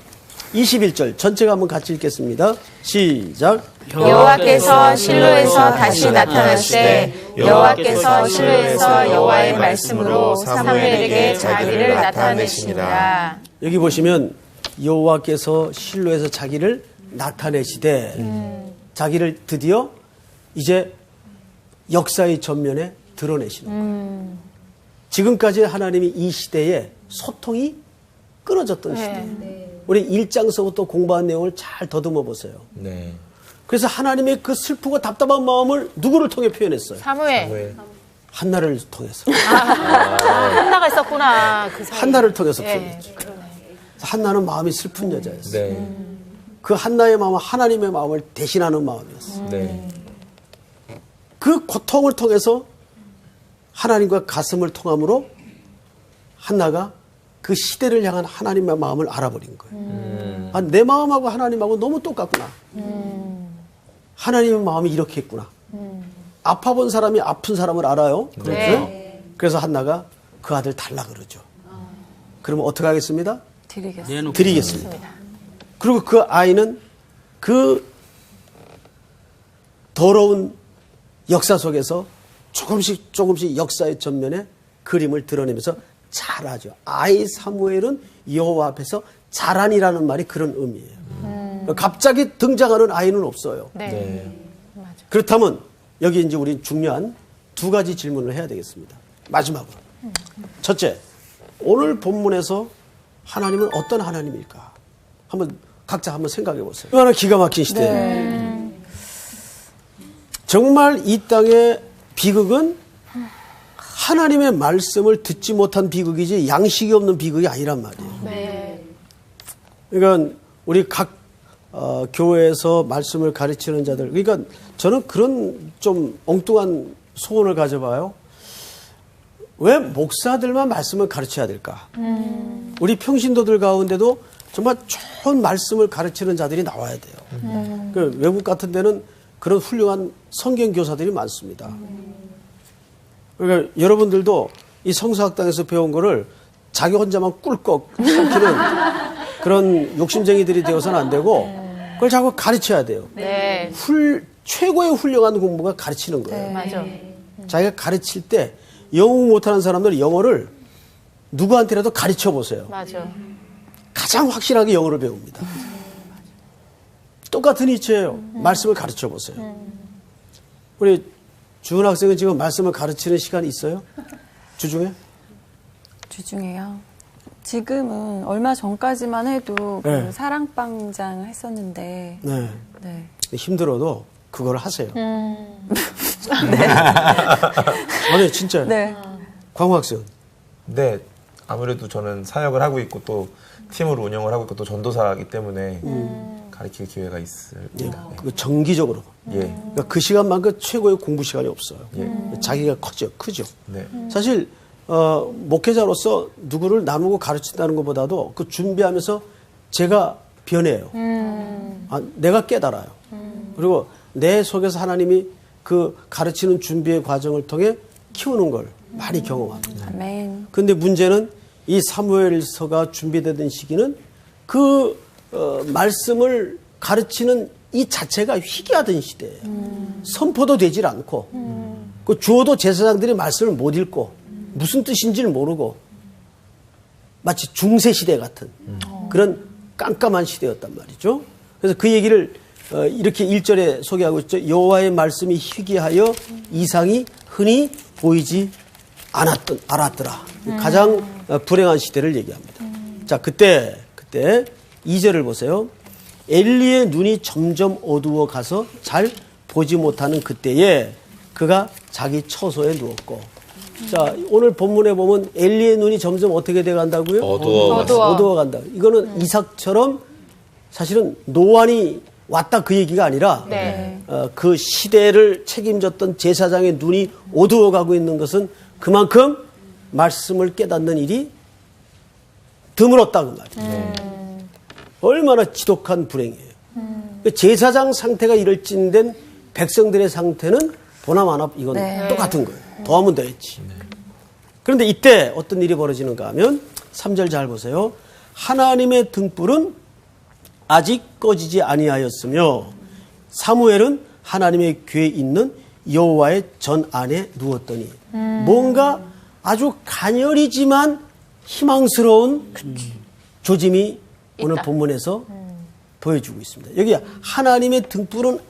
S1: 21절 전체가 한번 같이 읽겠습니다. 시작.
S3: 여호와께서 실로에서 다시 나타나시되 여호와께서 실로에서 여호와의 말씀으로 사무엘에게 자기를 나타내시니라.
S1: 여기 보시면 여호와께서 실로에서 자기를 나타내시되 자기를 드디어 이제 역사의 전면에 드러내시는 거예요. 지금까지 하나님이 이 시대에 소통이 끊어졌던 시대. 우리 1장서부터 공부한 내용을 잘 더듬어 보세요.
S2: 네.
S1: 그래서 하나님의 그 슬프고 답답한 마음을 누구를 통해 표현했어요?
S3: 사무엘.
S1: 한나를 통해서.
S3: 한나가 있었구나. 그 사이에.
S1: 한나를 통해서
S3: 예,
S1: 표현했죠.
S3: 그러네.
S1: 한나는 마음이 슬픈 여자였어요.
S2: 네.
S1: 그 한나의 마음은 하나님의 마음을 대신하는 마음이었어요.
S2: 네.
S1: 그 고통을 통해서 하나님과 가슴을 통함으로 한나가 그 시대를 향한 하나님의 마음을 알아버린 거예요. 아, 내 마음하고 하나님하고 너무 똑같구나. 하나님의 마음이 이렇게 했구나. 아파본 사람이 아픈 사람을 알아요. 그렇죠? 그래서 한나가 그 아들 달라 그러죠. 그러면 어떻게 하겠습니다? 드리겠습니다. 그리고 그 아이는 그 더러운 역사 속에서 조금씩 역사의 전면에 그림을 드러내면서 자라죠. 아이 사무엘은 여호와 앞에서 자라니라는 말이 그런 의미예요. 갑자기 등장하는 아이는 없어요.
S3: 네.
S1: 그렇다면 여기 이제 우리 중요한 두 가지 질문을 해야 되겠습니다. 마지막으로. 첫째, 오늘 본문에서 하나님은 어떤 하나님일까? 각자 한번 생각해 보세요. 얼마나 기가 막힌 시대예요. 정말 이 땅의 비극은 하나님의 말씀을 듣지 못한 비극이지 양식이 없는 비극이 아니란 말이에요. 그러니까 우리 각 교회에서 말씀을 가르치는 자들, 그러니까 저는 그런 좀 엉뚱한 소원을 가져봐요. 왜 목사들만 말씀을 가르쳐야 될까? 우리 평신도들 가운데도 정말 좋은 말씀을 가르치는 자들이 나와야 돼요. 그 외국 같은 데는 그런 훌륭한 성경 교사들이 많습니다. 그러니까 여러분들도 이 성서학당에서 배운 거를 자기 혼자만 꿀꺽 삼키는 그런 욕심쟁이들이 되어서는 안 되고 그걸 자꾸 가르쳐야 돼요.
S3: 네.
S1: 최고의 훌륭한 공부가 가르치는 거예요.
S3: 맞아.
S1: 자기가 가르칠 때 영어 못하는 사람들은 영어를 누구한테라도 가르쳐 보세요.
S3: 맞아.
S1: 가장 확실하게 영어를 배웁니다. 똑같은 이치예요. 말씀을 가르쳐 보세요. 우리 주은 학생은 지금 말씀을 가르치는 시간이 있어요? 주중에?
S4: 주중에요. 지금은 얼마 전까지만 해도
S1: 네.
S4: 그 사랑방장을 했었는데
S1: 네.
S4: 네.
S1: 힘들어도 그걸 하세요. 아니 진짜요.
S4: 네.
S1: 광호 학생.
S2: 네. 아무래도 저는 사역을 하고 있고 또 팀으로 운영을 하고 있고 또 전도사이기 때문에 가르칠 기회가 있습니다.
S1: 그 정기적으로.
S2: 예.
S1: 그러니까 그 시간만큼 최고의 공부 시간이 없어요. 자기가 크죠.
S2: 네.
S1: 사실 목회자로서 누구를 나누고 가르친다는 것보다도 그 준비하면서 제가 변해요. 내가 깨달아요. 그리고 내 속에서 하나님이 그 가르치는 준비의 과정을 통해 키우는 걸 많이 경험합니다.
S4: 아멘.
S1: 그런데 문제는 이 사무엘서가 준비되던 시기는 그 말씀을 가르치는 이 자체가 희귀하던 시대예요. 선포도 되질 않고 그 주어도 제사장들이 말씀을 못 읽고 무슨 뜻인지를 모르고 마치 중세시대 같은 그런 깜깜한 시대였단 말이죠. 그래서 그 얘기를 이렇게 1절에 소개하고 있죠. 여호와의 말씀이 희귀하여 이상이 흔히 보이지 않았더라. 가장 불행한 시대를 얘기합니다. 자, 그때 2절을 보세요. 엘리의 눈이 점점 어두워 가서 잘 보지 못하는 그때에 그가 자기 처소에 누웠고. 자, 오늘 본문에 보면 엘리의 눈이 점점 어떻게 돼 간다고요? 어두워 간다. 이거는 이삭처럼 사실은 노안이 왔다 그 얘기가 아니라
S3: 네.
S1: 그 시대를 책임졌던 제사장의 눈이 어두워 가고 있는 것은 그만큼 말씀을 깨닫는 일이 드물었다고 말이에요. 얼마나 지독한 불행이에요. 제사장 상태가 이럴 찐된 백성들의 상태는 보나마나 이건 똑같은 거예요. 더하면 더했지. 그런데 이때 어떤 일이 벌어지는가 하면 3절 잘 보세요. 하나님의 등불은 아직 꺼지지 아니하였으며 사무엘은 하나님의 궤에 있는 여호와의 전 안에 누웠더니 뭔가 아주 가녀리지만 희망스러운 조짐이 오늘 본문에서 보여주고 있습니다. 여기 하나님의 등불은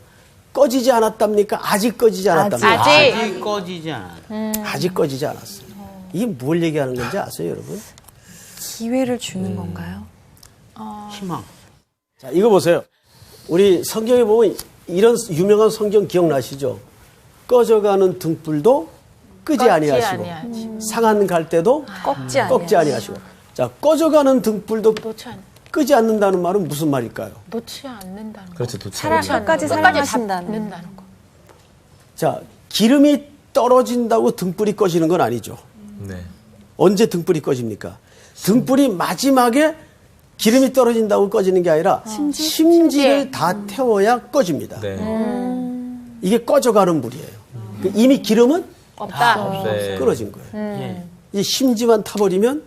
S1: 꺼지지 않았답니까? 아직 꺼지지 않았답니까?
S5: 아직 꺼지지 않아.
S1: 아직 꺼지지 않았어요. 이게 뭘 얘기하는 건지 아세요, 여러분?
S4: 기회를 주는 건가요?
S5: 희망.
S1: 자, 이거 보세요. 우리 성경에 보면 이런 유명한 성경 기억나시죠? 꺼져가는 등불도 끄지 아니하시고 상한 갈 때도 꺾지 아니하시고. 자, 꺼져가는 등불도 끄지 않는다는 말은 무슨 말일까요?
S3: 놓지 않는다는 거.
S2: 그렇죠.
S4: 끝까지 사랑하신다는.
S3: 거.
S1: 자, 기름이 떨어진다고 등불이 꺼지는 건 아니죠.
S2: 네.
S1: 언제 등불이 꺼집니까? 등불이 마지막에 기름이 떨어진다고 꺼지는 게 아니라 심지를 다 태워야 꺼집니다.
S2: 네.
S1: 이게 꺼져가는 불이에요. 이미 기름은
S3: 없다.
S2: 네.
S1: 끊어진 거예요. 이제 심지만 타버리면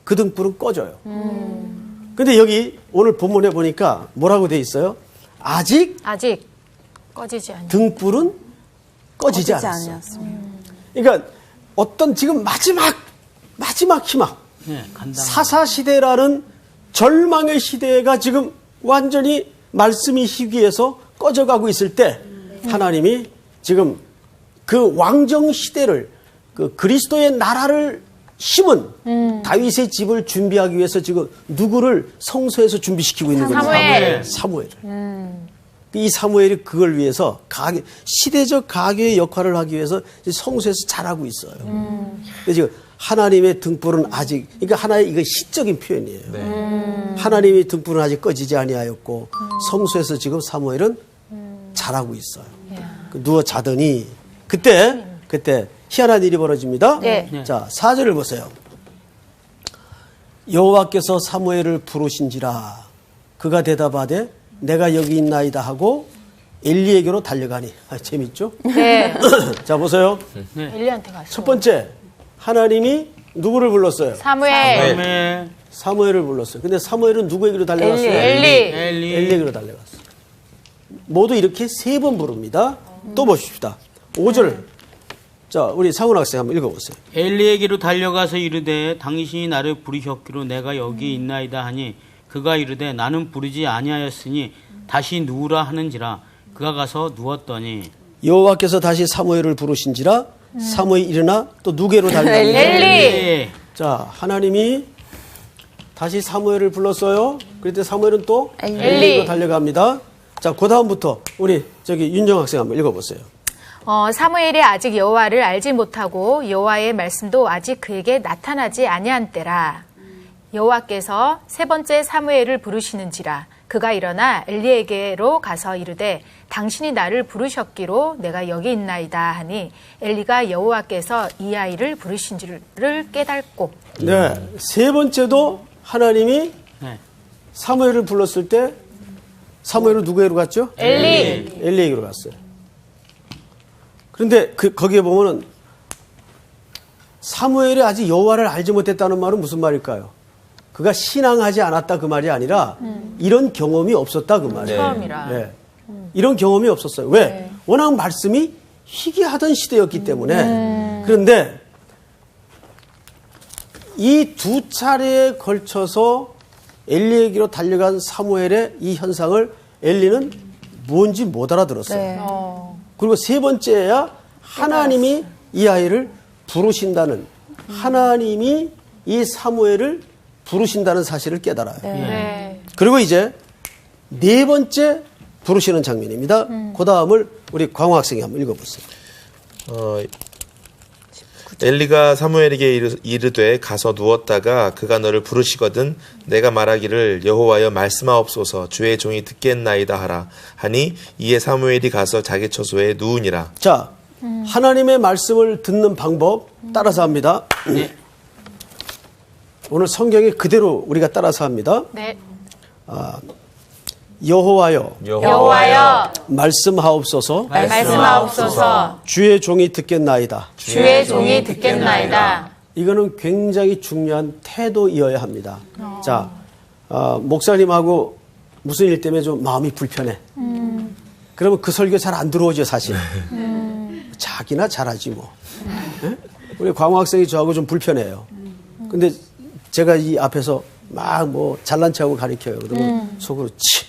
S1: 그 등불은 꺼져요. 근데 여기 오늘 본문에 보니까 뭐라고 돼 있어요? 아직
S3: 꺼지지 않는.
S1: 등불은 꺼지지 않았어요. 그러니까 어떤 지금 마지막 희망,
S5: 네, 간다.
S1: 사사시대라는 절망의 시대가 지금 완전히 말씀이 희귀해서 꺼져가고 있을 때 하나님이 지금 그 왕정 시대를 그 그리스도의 나라를 심은 다윗의 집을 준비하기 위해서 지금 누구를 성소에서 준비시키고 있는 거예요. 사무엘을. 이 사무엘이 그걸 위해서 시대적 가계의 역할을 하기 위해서 성소에서 잘하고 있어요. 근데 지금 하나님의 등불은 아직, 그러니까 하나의 이거 시적인 표현이에요.
S2: 네.
S1: 하나님의 등불은 아직 꺼지지 아니하였고 성소에서 지금 사무엘은 잘하고 있어요. 누워 자더니 그때 희한한 일이 벌어집니다.
S3: 네.
S1: 자, 4절을 보세요. 여호와께서 사무엘을 부르신지라 그가 대답하되 내가 여기 있나이다 하고 엘리에게로 달려가니. 재밌죠?
S3: 네.
S1: 자, 보세요.
S3: 엘리한테 갔어.
S1: 첫 번째, 하나님이 누구를 불렀어요?
S3: 사무엘.
S1: 사무엘을 불렀어요. 근데 사무엘은 누구에게로 달려갔어요? 엘리에게로 달려갔어요. 모두 이렇게 3번 부릅니다. 또 보십시다. 5절. 자, 우리 상훈 학생 한번 읽어보세요.
S5: 엘리에게로 달려가서 이르되 당신이 나를 부르셨기로 내가 여기 있나이다 하니 그가 이르되 나는 부르지 아니하였으니 다시 누우라 하는지라 그가 가서 누웠더니
S1: 여호와께서 다시 사무엘을 부르신지라 사무엘이 일어나 또 누구에게로 달려갔어요?
S3: 엘리.
S1: 자, 하나님이 다시 사무엘을 불렀어요. 그때 사무엘은 또 엘리에게로 달려갑니다. 자, 그 다음부터 우리 윤정 학생 한번 읽어보세요.
S3: 사무엘이 아직 여호와를 알지 못하고 여호와의 말씀도 아직 그에게 나타나지 아니한 때라. 여호와께서 세 번째 사무엘을 부르시는지라 그가 일어나 엘리에게로 가서 이르되 당신이 나를 부르셨기로 내가 여기 있나이다 하니 엘리가 여호와께서 이 아이를 부르신지를 깨닫고
S1: 네. 세 번째도 하나님이
S5: 네.
S1: 사무엘을 불렀을 때 사무엘은 누구에게로 갔죠? 엘리에게로 갔어요. 그런데 거기에 보면은 사무엘이 아직 여호와를 알지 못했다는 말은 무슨 말일까요? 그가 신앙하지 않았다 그 말이 아니라 이런 경험이 없었다 그 말이에요.
S3: 처음이라.
S1: 네. 이런 경험이 없었어요. 왜? 워낙 말씀이 희귀하던 시대였기 때문에. 그런데 이 두 차례에 걸쳐서 엘리에게로 달려간 사무엘의 이 현상을 엘리는 뭔지 못 알아들었어요.
S4: 네.
S1: 그리고 세 번째야 하나님이 이 아이를 부르신다는, 하나님이 이 사무엘을 부르신다는 사실을 깨달아요.
S3: 네.
S1: 그리고 이제 네 번째 부르시는 장면입니다. 그 다음을 우리 광호 학생이 한번 읽어보세요.
S2: 엘리가 사무엘에게 이르되 가서 누웠다가 그가 너를 부르시거든 내가 말하기를 여호와여 말씀하옵소서 주의 종이 듣겠나이다 하라 하니 이에 사무엘이 가서 자기 처소에 누우니라.
S1: 자, 하나님의 말씀을 듣는 방법 따라서 합니다.
S5: 네.
S1: 오늘 성경에 그대로 우리가 따라서 합니다.
S3: 네.
S1: 여호와여
S3: 여호와여
S1: 말씀하옵소서
S3: 말씀하옵소서
S1: 주의 종이 듣겠나이다.
S3: 주의 종이 듣겠나이다.
S1: 이거는 굉장히 중요한 태도이어야 합니다. 자, 목사님하고 무슨 일 때문에 좀 마음이 불편해. 그러면 그 설교 잘 안 들어오죠, 사실. 자기나 잘하지 뭐. 예? 우리 광호 학생이 저하고 좀 불편해요. 근데 제가 이 앞에서 막 뭐 잘난 척하고 가르쳐요. 그러면 속으로 치.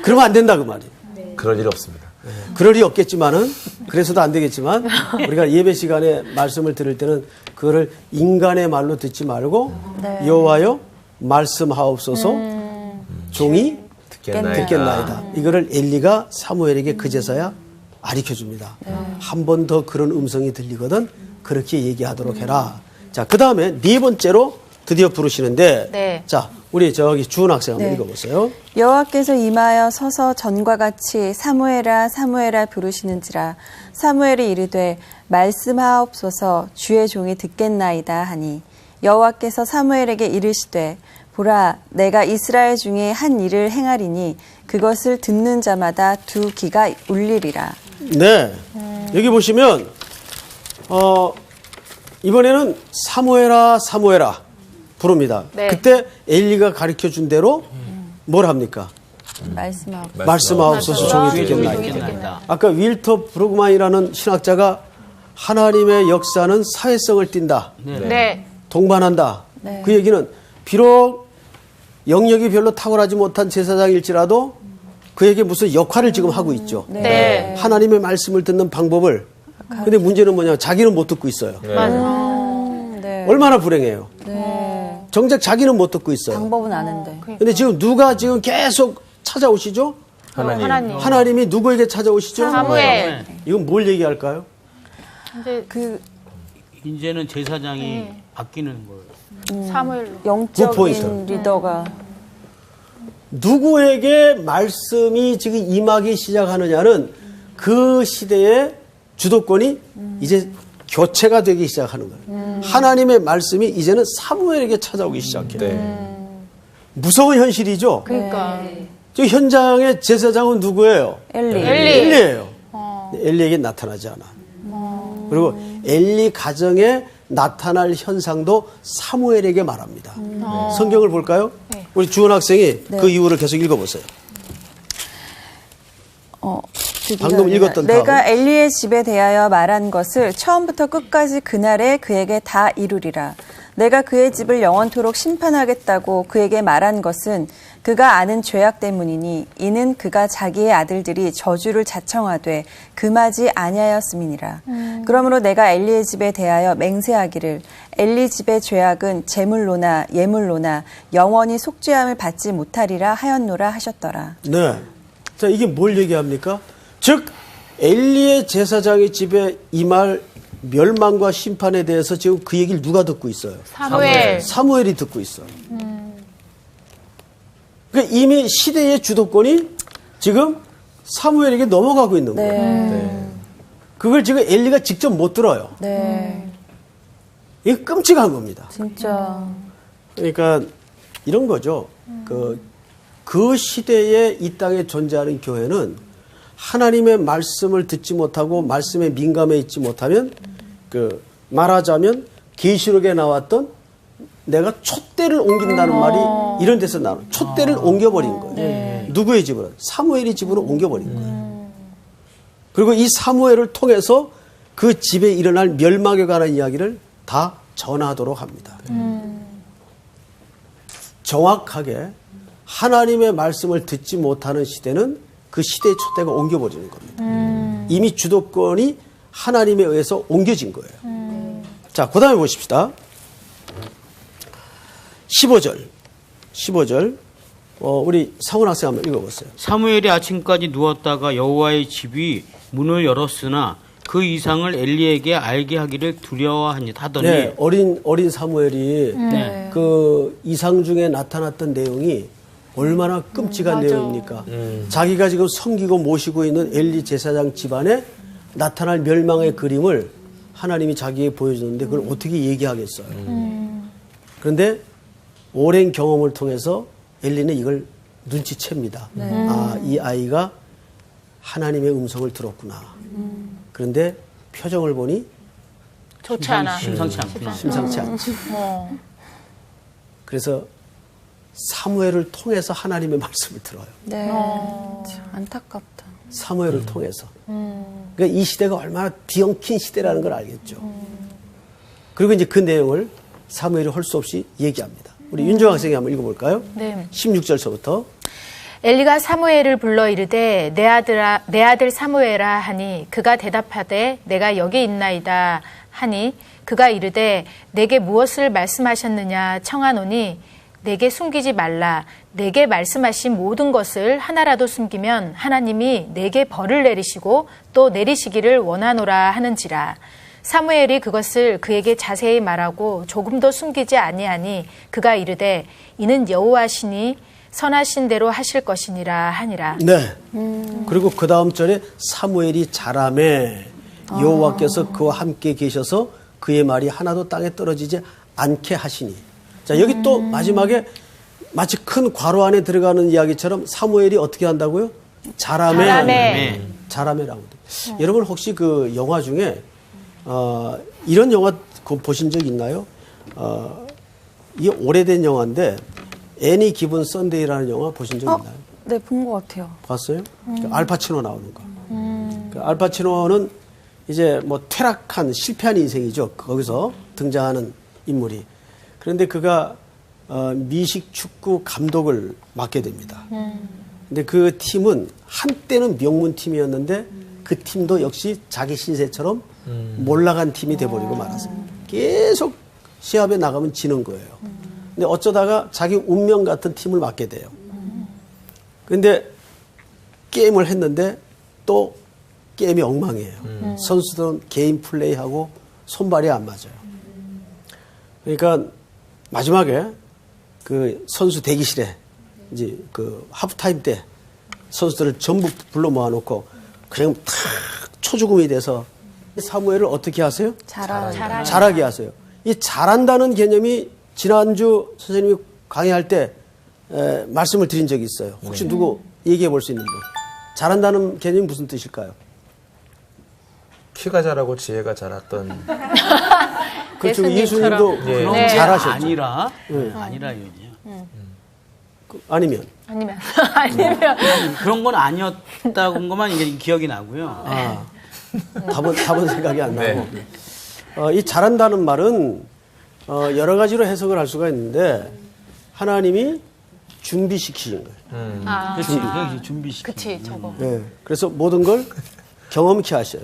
S1: 그러면 안 된다 그 말이에요.
S2: 그럴 일 없습니다.
S1: 그럴 리 없겠지만은 그래서도 안 되겠지만 우리가 예배 시간에 말씀을 들을 때는 그거를 인간의 말로 듣지 말고 여호와여 말씀하옵소서 종이 듣겠나이다. 이거를 엘리가 사무엘에게 그제서야 가르쳐 줍니다. 한 번 더 그런 음성이 들리거든 그렇게 얘기하도록 해라. 자, 그 다음에 네 번째로 드디어 부르시는데
S3: 네.
S1: 자, 우리 저기 주은 학생 한번 읽어보세요.
S4: 여호와께서 임하여 서서 전과 같이 사무엘아 사무엘아 부르시는지라 사무엘이 이르되 말씀하옵소서 주의 종이 듣겠나이다 하니 여호와께서 사무엘에게 이르시되 보라 내가 이스라엘 중에 한 일을 행하리니 그것을 듣는 자마다 두 귀가 울리리라.
S1: 네. 여기 보시면 이번에는 사무엘아 사무엘아 부릅니다.
S3: 네.
S1: 그때 엘리가 가르쳐 준 대로 뭘 합니까? 말씀하옵소서 종이 듣겠나이다. 아까 윌터 브루그만이라는 신학자가 하나님의 역사는 사회성을 띈다.
S3: 네.
S1: 동반한다. 그 얘기는 비록 영역이 별로 탁월하지 못한 제사장일지라도 그에게 무슨 역할을 지금 하고 있죠.
S3: 네.
S1: 하나님의 말씀을 듣는 방법을. 근데 문제는 뭐냐? 자기는 못 듣고 있어요.
S4: 네.
S1: 얼마나 불행해요. 정작 자기는 못 듣고 있어요.
S4: 방법은 아는데.
S1: 근데 지금 누가 지금 계속 찾아오시죠?
S3: 하나님.
S1: 하나님이 누구에게 찾아오시죠?
S3: 사무엘.
S1: 이건 뭘 얘기할까요?
S3: 이제
S5: 이제는 제사장이 바뀌는 거예요.
S3: 사무엘로.
S4: 영적인 리더가
S1: 누구에게 말씀이 지금 임하기 시작하느냐는 그 시대의 주도권이 이제 교체가 되기 시작하는 거예요. 하나님의 말씀이 이제는 사무엘에게 찾아오기 시작해요. 무서운 현실이죠.
S3: 그러니까.
S1: 저 현장의 제사장은 누구예요? 엘리예요. 엘리에게 나타나지 않아. 그리고 엘리 가정에 나타날 현상도 사무엘에게 말합니다. 성경을 볼까요?
S3: 네.
S1: 우리 주은 학생이 그 이유를 계속 읽어보세요. 방금 읽었던
S4: 내가
S1: 다음.
S4: 엘리의 집에 대하여 말한 것을 처음부터 끝까지 그날에 그에게 다 이루리라. 내가 그의 집을 영원토록 심판하겠다고 그에게 말한 것은 그가 아는 죄악 때문이니 이는 그가 자기의 아들들이 저주를 자청하되 금하지 아니하였음이니라. 그러므로 내가 엘리의 집에 대하여 맹세하기를 엘리 집의 죄악은 제물로나 예물로나 영원히 속죄함을 받지 못하리라 하였노라 하셨더라.
S1: 네. 자, 이게 뭘 얘기합니까? 즉, 엘리의 제사장의 집에 임할 멸망과 심판에 대해서 지금 그 얘기를 누가 듣고 있어요?
S3: 사무엘.
S1: 사무엘이 듣고 있어요. 그러니까 이미 시대의 주도권이 지금 사무엘에게 넘어가고 있는 거예요.
S4: 네.
S1: 그걸 지금 엘리가 직접 못 들어요.
S4: 네.
S1: 이게 끔찍한 겁니다.
S4: 진짜.
S1: 그러니까 이런 거죠. 그 시대에 이 땅에 존재하는 교회는 하나님의 말씀을 듣지 못하고 말씀에 민감해 있지 못하면 말하자면 계시록에 나왔던 내가 촛대를 옮긴다는 말이 이런 데서 나와요. 촛대를 옮겨버린 거예요. 누구의 집으로? 사무엘의 집으로 옮겨버린 거예요. 그리고 이 사무엘을 통해서 그 집에 일어날 멸망에 관한 이야기를 다 전하도록 합니다. 정확하게 하나님의 말씀을 듣지 못하는 시대는 그 시대의 촛대가 옮겨버리는 겁니다. 이미 주도권이 하나님에 의해서 옮겨진 거예요. 자, 그 다음에 보십시다. 15절. 우리 상훈 학생 한번 읽어보세요.
S5: 사무엘이 아침까지 누웠다가 여호와의 집이 문을 열었으나 그 이상을 엘리에게 알게 하기를 두려워하니 하더니
S1: 네, 어린 사무엘이 그 이상 중에 나타났던 내용이 얼마나 끔찍한 내용입니까? 자기가 지금 섬기고 모시고 있는 엘리 제사장 집안에 나타날 멸망의 그림을 하나님이 자기에게 보여주는데 그걸 어떻게 얘기하겠어요? 그런데 오랜 경험을 통해서 엘리는 이걸 눈치챕니다. 이 아이가 하나님의 음성을 들었구나. 그런데 표정을 보니
S3: 좋지 않아.
S5: 심상치 않구나.
S1: 심상치 않지. 그래서 사무엘을 통해서 하나님의 말씀을 들어요.
S4: 네. 참 안타깝다.
S1: 사무엘을 통해서. 그러니까 이 시대가 얼마나 뒤엉킨 시대라는 걸 알겠죠. 그리고 이제 그 내용을 사무엘이 할 수 없이 얘기합니다. 우리 윤정 학생이 한번 읽어볼까요?
S3: 네.
S1: 16절서부터.
S3: 엘리가 사무엘을 불러 이르되 내 아들 사무엘아 하니 그가 대답하되 내가 여기 있나이다 하니 그가 이르되 내게 무엇을 말씀하셨느냐 청하노니 내게 숨기지 말라. 내게 말씀하신 모든 것을 하나라도 숨기면 하나님이 내게 벌을 내리시고 또 내리시기를 원하노라 하는지라. 사무엘이 그것을 그에게 자세히 말하고 조금도 숨기지 아니하니 그가 이르되 이는 여호와시니 선하신 대로 하실 것이니라 하니라.
S1: 네. 그리고 그 다음 절에 사무엘이 자라매 여호와께서 그와 함께 계셔서 그의 말이 하나도 땅에 떨어지지 않게 하시니. 자, 여기 또 마지막에 마치 큰 괄호 안에 들어가는 이야기처럼 사무엘이 어떻게 한다고요? 자라매라고. 여러분 혹시 그 영화 중에 이런 영화 보신 적 있나요? 이게 오래된 영화인데 애니 기분 썬데이라는 영화 보신 적 있나요?
S4: 네, 본 것 같아요.
S1: 봤어요? 알파치노 나오는 거. 그 알파치노는 이제 뭐 퇴락한 실패한 인생이죠. 거기서 등장하는 인물이. 그런데 그가 미식 축구 감독을 맡게 됩니다. 근데 그 팀은 한때는 명문 팀이었는데 그 팀도 역시 자기 신세처럼 몰락한 팀이 돼버리고 말았습니다. 계속 시합에 나가면 지는 거예요. 근데 어쩌다가 자기 운명 같은 팀을 맡게 돼요. 근데 게임을 했는데 또 게임이 엉망이에요. 선수들은 개인 플레이하고 손발이 안 맞아요. 그러니까 마지막에 그 선수 대기실에 이제 그 하프타임 때 선수들을 전부 불러 모아놓고 그냥 탁 초죽음이 돼서 사무엘을 어떻게 하세요? 잘하게 하세요. 이 잘한다는 개념이 지난주 선생님이 강의할 때 말씀을 드린 적이 있어요. 혹시 누구 얘기해 볼 수 있는 분? 잘한다는 개념이 무슨 뜻일까요?
S2: 키가 자라고 지혜가 자랐던.
S1: 그렇죠. 예수님도
S2: 네.
S1: 잘하셨죠.
S5: 아니라 얘기예요.
S1: 아니면
S5: 그런 건 아니었다는 것만 이게 기억이 나고요.
S1: 답은 생각이 안 나고.
S2: 네.
S1: 이 잘한다는 말은 여러 가지로 해석을 할 수가 있는데 하나님이 준비시키신 거예요.
S5: 그렇지. 준비시키.
S3: 그치, 저거.
S1: 네. 그래서 모든 걸 경험케 하셔요.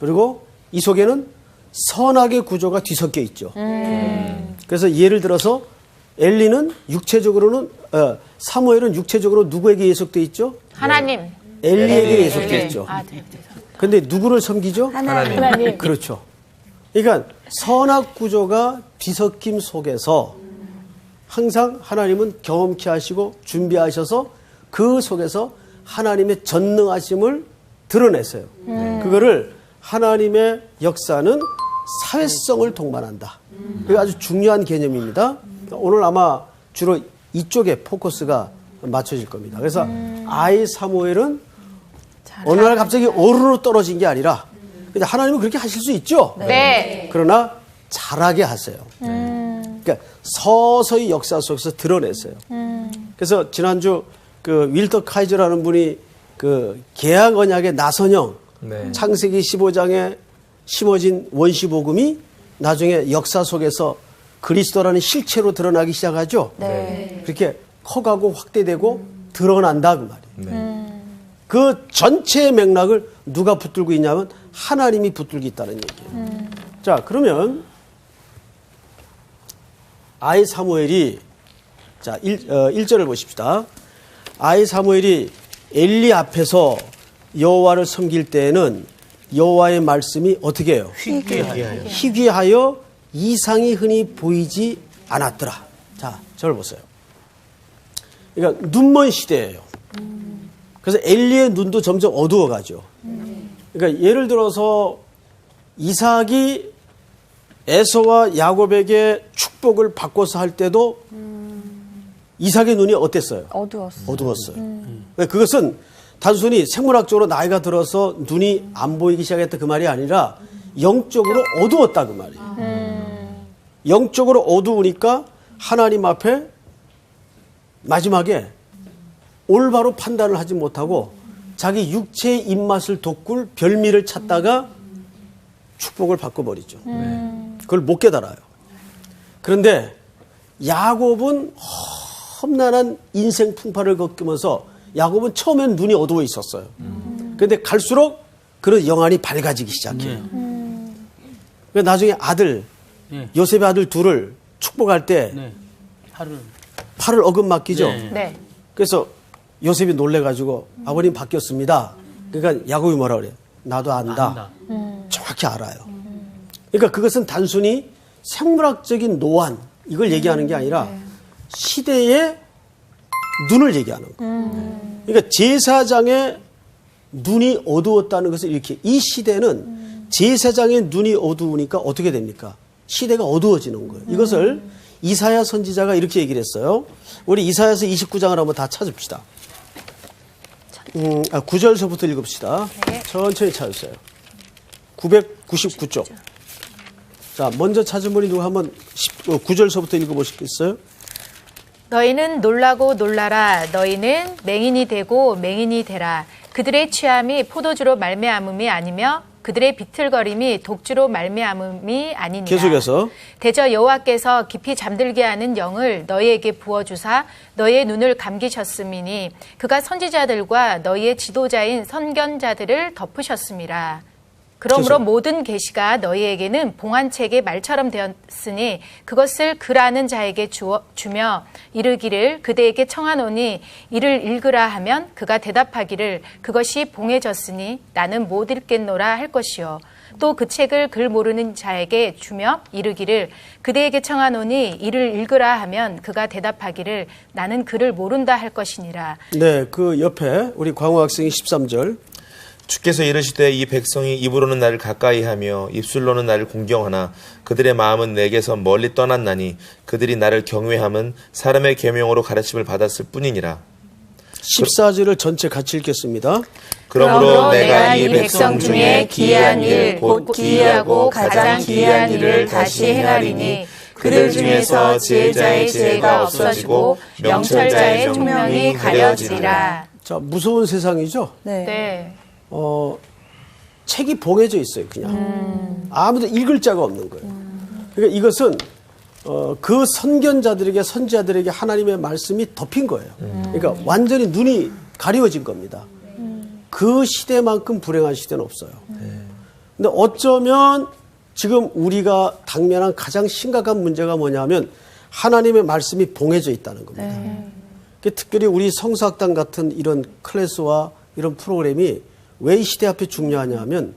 S1: 그리고 이 속에는 선악의 구조가 뒤섞여 있죠. 그래서 예를 들어서 엘리는 육체적으로는 사무엘은 육체적으로 누구에게 예속돼 있죠?
S3: 하나님.
S1: 엘리에게 예속돼 있죠.
S3: 네.
S1: 근데 누구를 섬기죠?
S3: 하나님.
S1: 그렇죠. 그러니까 선악 구조가 뒤섞임 속에서 항상 하나님은 경험케 하시고 준비하셔서 그 속에서 하나님의 전능하심을 드러냈어요. 그거를 하나님의 역사는 사회성을 동반한다. 그게 아주 중요한 개념입니다. 오늘 아마 주로 이쪽에 포커스가 맞춰질 겁니다. 그래서 아이 사무엘은 어느 날 갑자기 어른으로 떨어진 게 아니라 근데 하나님은 그렇게 하실 수 있죠.
S3: 네.
S1: 그러나 잘하게 하세요. 그러니까 서서히 역사 속에서 드러냈어요. 그래서 지난주 그 윌터 카이저라는 분이 그 개학 언약의 나선형
S2: 네.
S1: 창세기 15장에 심어진 원시복음이 나중에 역사 속에서 그리스도라는 실체로 드러나기 시작하죠.
S4: 네.
S1: 그렇게 커가고 확대되고 드러난다 그 말이에요.
S2: 네.
S1: 그 전체의 맥락을 누가 붙들고 있냐면 하나님이 붙들고 있다는 얘기예요. 자, 그러면 아이 사무엘이 자 1절을 보십시다. 아이 사무엘이 엘리 앞에서 여호와를 섬길 때에는 여호와의 말씀이 어떻게 해요? 희귀하여 이상이 흔히 보이지 않았더라. 자, 저를 보세요. 그러니까 눈먼 시대예요. 그래서 엘리의 눈도 점점 어두워가죠. 그러니까 예를 들어서 이삭이 에서와 야곱에게 축복을 바꿔서 할 때도 이삭의 눈이 어땠어요? 어두웠어요. 그것은 단순히 생물학적으로 나이가 들어서 눈이 안 보이기 시작했다 그 말이 아니라 영적으로 어두웠다 그 말이에요. 영적으로 어두우니까 하나님 앞에 마지막에 올바로 판단을 하지 못하고 자기 육체의 입맛을 돋굴 별미를 찾다가 축복을 바꿔버리죠. 그걸 못 깨달아요. 그런데 야곱은 험난한 인생 풍파를 겪으면서 야곱은 처음엔 눈이 어두워 있었어요. 그런데 갈수록 그런 영안이 밝아지기 시작해요. 그러니까 나중에 아들, 요셉의 아들 둘을 축복할 때 팔을 어긋맞기죠.
S3: 네.
S1: 그래서 요셉이 놀래가지고 아버님 바뀌었습니다. 그러니까 야곱이 뭐라 그래요? 나도 안다. 정확히 알아요. 그러니까 그것은 단순히 생물학적인 노안 이걸 얘기하는 게 아니라 시대의 눈을 얘기하는 거예요. 그러니까 제사장의 눈이 어두웠다는 것을 이렇게 이 시대는 제사장의 눈이 어두우니까 어떻게 됩니까? 시대가 어두워지는 거예요. 이것을 이사야 선지자가 이렇게 얘기를 했어요. 우리 이사야서 29장을 한번 다 찾읍시다. 9절서부터 읽읍시다.
S3: 네.
S1: 천천히 찾으세요. 999쪽. 자, 먼저 찾은 분이 누구 한번 9절서부터 읽어보시겠어요?
S3: 너희는 놀라고 놀라라. 너희는 맹인이 되고 맹인이 되라. 그들의 취함이 포도주로 말미암음이 아니며 그들의 비틀거림이 독주로 말미암음이 아니니라.
S1: 계속해서
S3: 대저 여호와께서 깊이 잠들게 하는 영을 너희에게 부어주사 너희의 눈을 감기셨음이니 그가 선지자들과 너희의 지도자인 선견자들을 덮으셨음이라. 그러므로
S1: 계속.
S3: 모든 계시가 너희에게는 봉안책의 말처럼 되었으니 그것을 글아는 자에게 주며 이르기를 그대에게 청하노니 이를 읽으라 하면 그가 대답하기를 그것이 봉해졌으니 나는 못 읽겠노라 할 것이요. 또 그 책을 글 모르는 자에게 주며 이르기를 그대에게 청하노니 이를 읽으라 하면 그가 대답하기를 나는 글을 모른다 할 것이니라.
S1: 네, 그 옆에 우리 광호 학생이 13절.
S2: 주께서 이르시되 이 백성이 입으로는 나를 가까이하며 입술로는 나를 공경하나 그들의 마음은 내게서 멀리 떠났나니 그들이 나를 경외함은 사람의 계명으로 가르침을 받았을 뿐이니라.
S1: 14절을 전체 같이 읽겠습니다.
S2: 그러므로 내가 이 백성 중에 기이한 일 곧 기이하고 가장 기이한 일을 다시 행하리니 그들 중에서 지혜자의 지혜가 없어지고 명철자의 총명이 가려지리라.
S1: 자, 무서운 세상이죠?
S3: 네.
S1: 책이 봉해져 있어요, 그냥. 아무도 읽을 자가 없는 거예요. 그러니까 이것은 그 선견자들에게 선지자들에게 하나님의 말씀이 덮인 거예요. 그러니까 완전히 눈이 가리워진 겁니다. 그 시대만큼 불행한 시대는 없어요. 근데 어쩌면 지금 우리가 당면한 가장 심각한 문제가 뭐냐면 하나님의 말씀이 봉해져 있다는 겁니다. 특별히 우리 성서학당 같은 이런 클래스와 이런 프로그램이 왜 이 시대 앞에 중요하냐 하면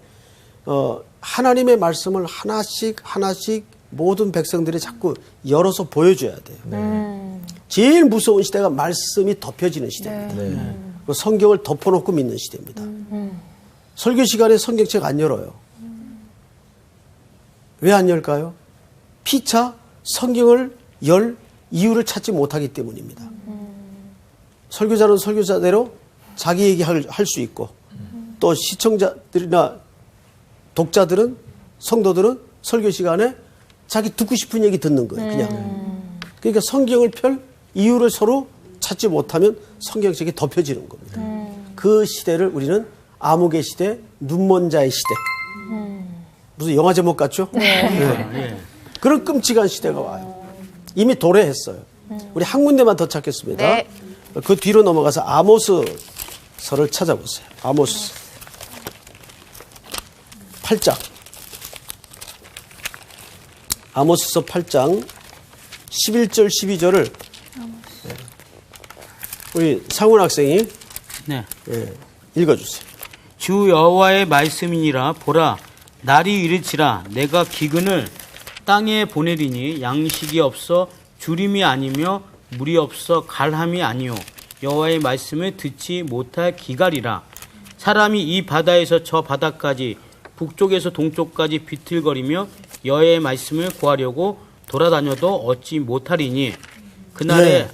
S1: 하나님의 말씀을 하나씩 모든 백성들이 자꾸 열어서 보여줘야 돼요. 제일 무서운 시대가 말씀이 덮여지는 시대입니다. 그 성경을 덮어놓고 믿는 시대입니다. 설교 시간에 성경책 안 열어요. 왜 안 열까요? 피차 성경을 열 이유를 찾지 못하기 때문입니다. 설교자는 설교자대로 자기 얘기할 수 있고 또 시청자들이나 독자들은 성도들은 설교 시간에 자기 듣고 싶은 얘기 듣는 거예요. 그냥. 그러니까 성경을 펼 이유를 서로 찾지 못하면 성경책이 덮여지는 겁니다. 그 시대를 우리는 암흑의 시대, 눈먼 자의 시대. 무슨 영화 제목 같죠? 네. 그런 끔찍한 시대가 와요. 이미 도래했어요. 우리 한 군데만 더 찾겠습니다.
S3: 네.
S1: 그 뒤로 넘어가서 아모스서를 찾아보세요. 아모스 8장. 아모스서 8장 11절 12절을 우리 상훈 학생이
S5: 네.
S1: 읽어주세요.
S5: 주 여호와의 말씀이니라. 보라, 날이 이르치라. 내가 기근을 땅에 보내리니 양식이 없어 주림이 아니며 물이 없어 갈함이 아니요 여호와의 말씀을 듣지 못할 기갈이라. 사람이 이 바다에서 저 바다까지 북쪽에서 동쪽까지 비틀거리며 여호와의 말씀을 구하려고 돌아다녀도 얻지 못하리니 그날에
S1: 네.